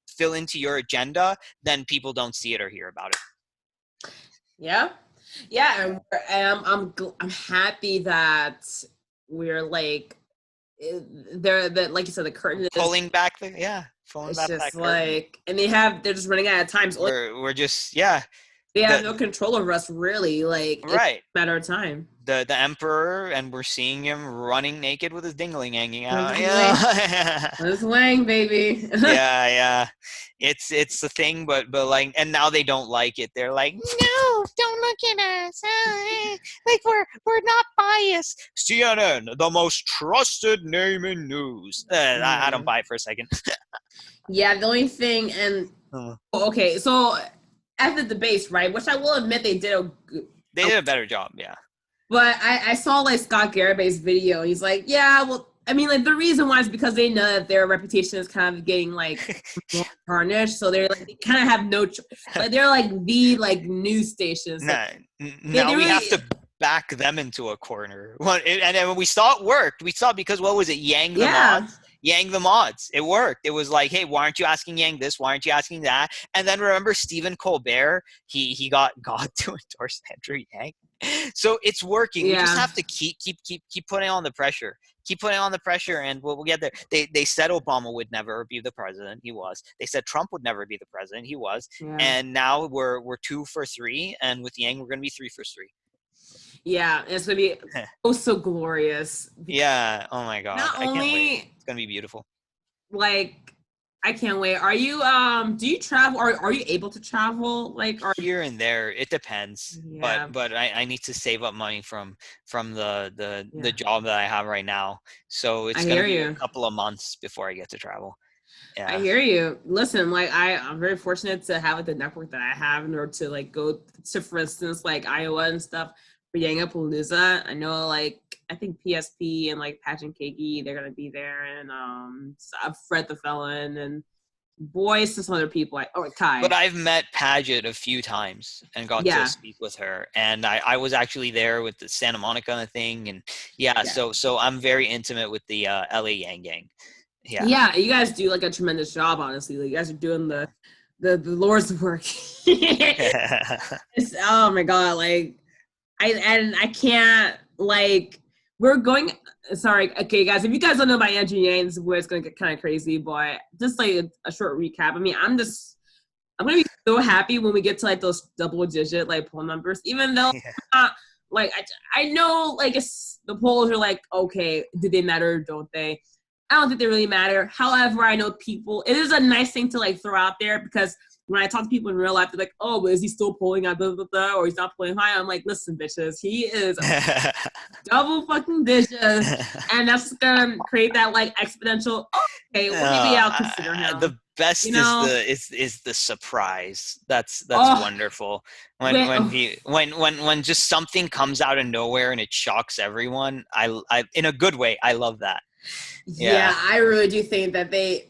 fill into your agenda, then people don't see it or hear about it. Yeah, yeah, and I'm happy that we're like there that like you said the curtain is Pulling back pulling it's back just that curtain. like and they're just running out of time. So like, We're just they have the no control over us really. Like it's right. a matter of time. The emperor, and we're seeing him running naked with his dingling hanging out. Let's wang, baby. Yeah. It's a thing, but like, and now they don't like it. They're like, no, don't look at us. Like we're not biased. CNN, the most trusted name in news. I don't buy it for a second. Yeah, the only thing, and okay, so at the debates, right, which I will admit they did they did a better job, yeah. But I saw like Scott Garabay's video, and he's like, yeah, well, I mean, like the reason why is because they know that their reputation is kind of getting like tarnished, so they're like they kind of have no, like they're like the like news stations. Now they we have to back them into a corner. And then when we saw it worked, we saw because what was it? Yang the mods. It worked. It was like, hey, why aren't you asking Yang this? Why aren't you asking that? And then remember Stephen Colbert? He got God to endorse Andrew Yang. So it's working. Yeah. We just have to keep putting on the pressure. Keep putting on the pressure, and we'll get there. They said Obama would never be the president. He was. They said Trump would never be the president. He was. Yeah. And now we're 2 for 3, and with Yang we're gonna be 3 for 3. Yeah, it's gonna be so glorious. Yeah. Oh my God. Not I can't only wait. It's gonna be beautiful. Like, I can't wait. Are you do you travel, or are you able to travel? Like, Here and there, it depends. Yeah. But I need to save up money from the job that I have right now. So it's gonna be a couple of months before I get to travel. Yeah. I hear you. Listen, like I'm very fortunate to have like the network that I have in order to like go to, for instance, like Iowa and stuff for Yangapalooza. I know like I think PSP and like Patch and Keiki, they're gonna be there, and Fred the Felon and boys to some other people like Kai. But I've met Paget a few times and got to speak with her, and I was actually there with the Santa Monica thing, and so I'm very intimate with the LA Yang Gang. Yeah, you guys do like a tremendous job, honestly. Like, you guys are doing the Lord's work. Oh my God, like I can't, like, we're going, sorry, okay guys, if you guys don't know about Andrew Yang, where it's gonna get kind of crazy, but just like a short recap. I mean, I'm I'm gonna be so happy when we get to like those double digit like poll numbers, even though like I know like the polls are like, okay, do they matter or don't they? I don't think they really matter. However, I know people, it is a nice thing to like throw out there, because when I talk to people in real life, they're like, oh, but is he still polling at blah, blah, blah, or he's not polling high? I'm like, listen, bitches, he is double fucking digits, and that's gonna create that like exponential, okay, well, maybe I'll consider him. The best You know? is the surprise. That's Oh, wonderful. When just something comes out of nowhere and it shocks everyone. I in a good way. I love that. Yeah, I really do think that they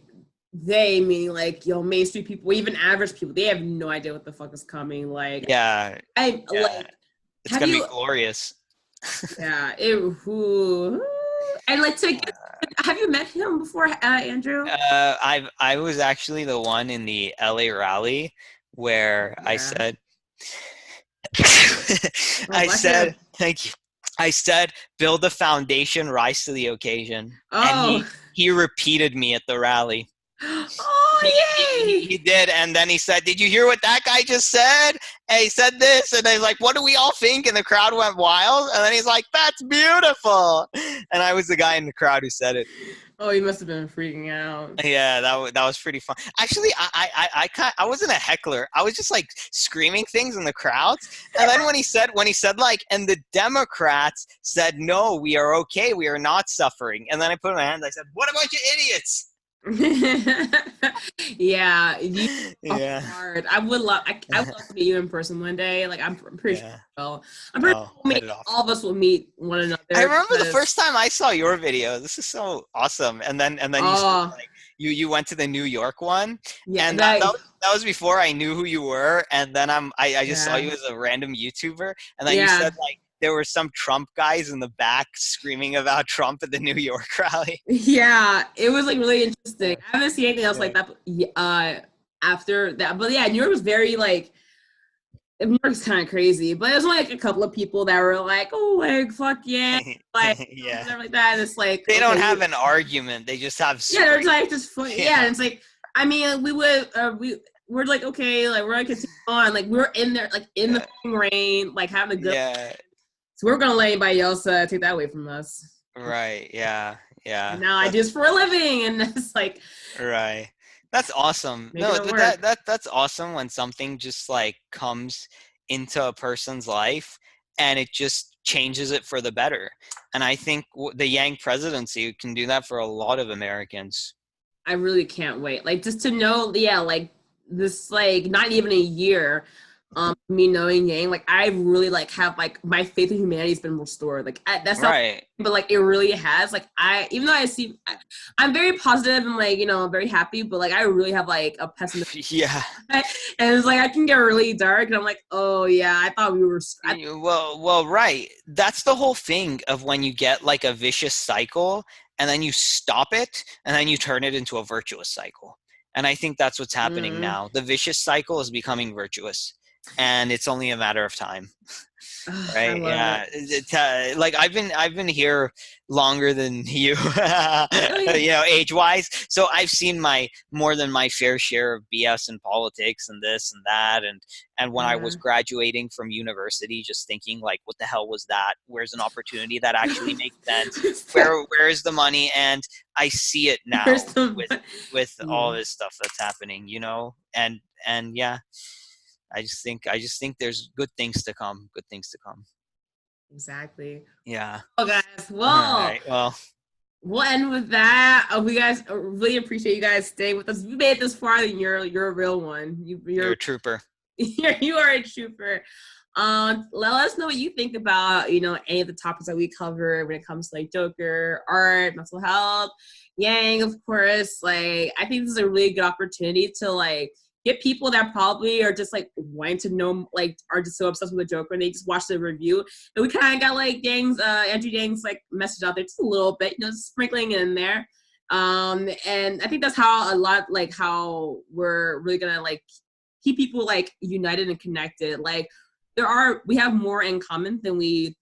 meaning like, Main Street people, even average people, they have no idea what the fuck is coming. Like, like it's gonna be glorious. Yeah, I'd like to get, have you met him before, Andrew? I was actually the one in the LA rally where I said thank you. I said, build a foundation, rise to the occasion. And he repeated me at the rally. Oh, yay! He did, and then he said, did you hear what that guy just said? And he said this, and I was like, what do we all think? And the crowd went wild, and then he's like, that's beautiful. And I was the guy in the crowd who said it. Oh, he must have been freaking out. Yeah, that was pretty fun. Actually, I wasn't a heckler. I was just like screaming things in the crowds. And then when he said like, and the Democrats said, no, we are okay, we are not suffering. And then I put my hand, I said, what a bunch of idiots. Yeah, hard. I would love to meet you in person one day. Like, I'm pretty sure. Well, I'm pretty sure all of us will meet one another. I remember the first time I saw your video. This is so awesome. And then you said, like, you went to the New York one, and that was before I knew who you were. And then I just saw you as a random YouTuber, and then you said like, there were some Trump guys in the back screaming about Trump at the New York rally. Yeah, it was like really interesting. I haven't seen anything else like that after that. But yeah, New York was very like, New York's kind of crazy. But there's only like a couple of people that were like, oh, like, fuck yeah. Like, stuff like that. And it's like, they don't have an argument. They just have they're like just funny. Yeah, and it's like, I mean, we're like, okay, like, we're gonna continue on. Like, we're in there, like, in the rain, like, having a good. Yeah. So we're gonna let anybody else take that away from us. Right. Yeah. Yeah. And now I do this for a living, and it's like. Right. That's awesome. No, that's awesome when something just like comes into a person's life and it just changes it for the better. And I think the Yang presidency can do that for a lot of Americans. I really can't wait. Like, just to know, like this, like, not even a year. Me knowing Yang, like, I really like have like my faith in humanity has been restored. Like, that's not right, but like it really has. Like, even though I'm very positive and like, very happy, but like I really have like a pessimistic. Yeah. And it's like I can get really dark, and I'm like, oh yeah, I thought we were. Well, right. That's the whole thing of when you get like a vicious cycle, and then you stop it, and then you turn it into a virtuous cycle. And I think that's what's happening now. The vicious cycle is becoming virtuous. And it's only a matter of time, right? Yeah, like I've been here longer than you, age-wise. So I've seen more than my fair share of BS in politics and this and that. And when I was graduating from university, just thinking like, what the hell was that? Where's an opportunity that actually makes sense? Where is the money? And I see it now with all this stuff that's happening, and yeah. I just think there's good things to come. Good things to come. Exactly. Yeah. Oh, guys. Well, all right, well, we'll end with that. We guys really appreciate you guys staying with us. You made it this far, then you're a real one. You're a trooper. You are a trooper. Let us know what you think about any of the topics that we cover when it comes to like Joker, art, mental health, Yang, of course. Like, I think this is a really good opportunity to like get people that probably are just like wanting to know, like, are just so obsessed with the Joker and they just watch the review. And we kind of got like Andrew Yang's like message out there just a little bit, sprinkling it in there. And I think that's how how we're really gonna like keep people like united and connected. Like, we have more in common than we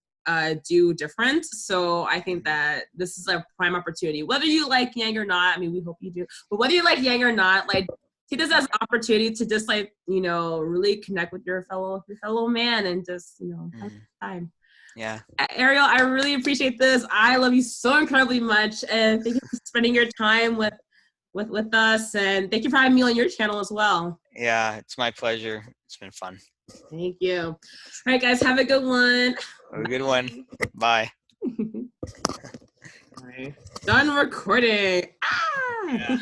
do different. So I think that this is a prime opportunity. Whether you like Yang or not, I mean, we hope you do, but whether you like Yang or not, like, see this as an opportunity to just like, you know, really connect with your fellow man and just, you know, have time. Yeah. Ariel, I really appreciate this. I love you so incredibly much, and thank you for spending your time with us, and thank you for having me on your channel as well. Yeah, it's my pleasure. It's been fun. Thank you. All right, guys, have a good one. Have a good one. Bye. Done recording. Ah! Yeah.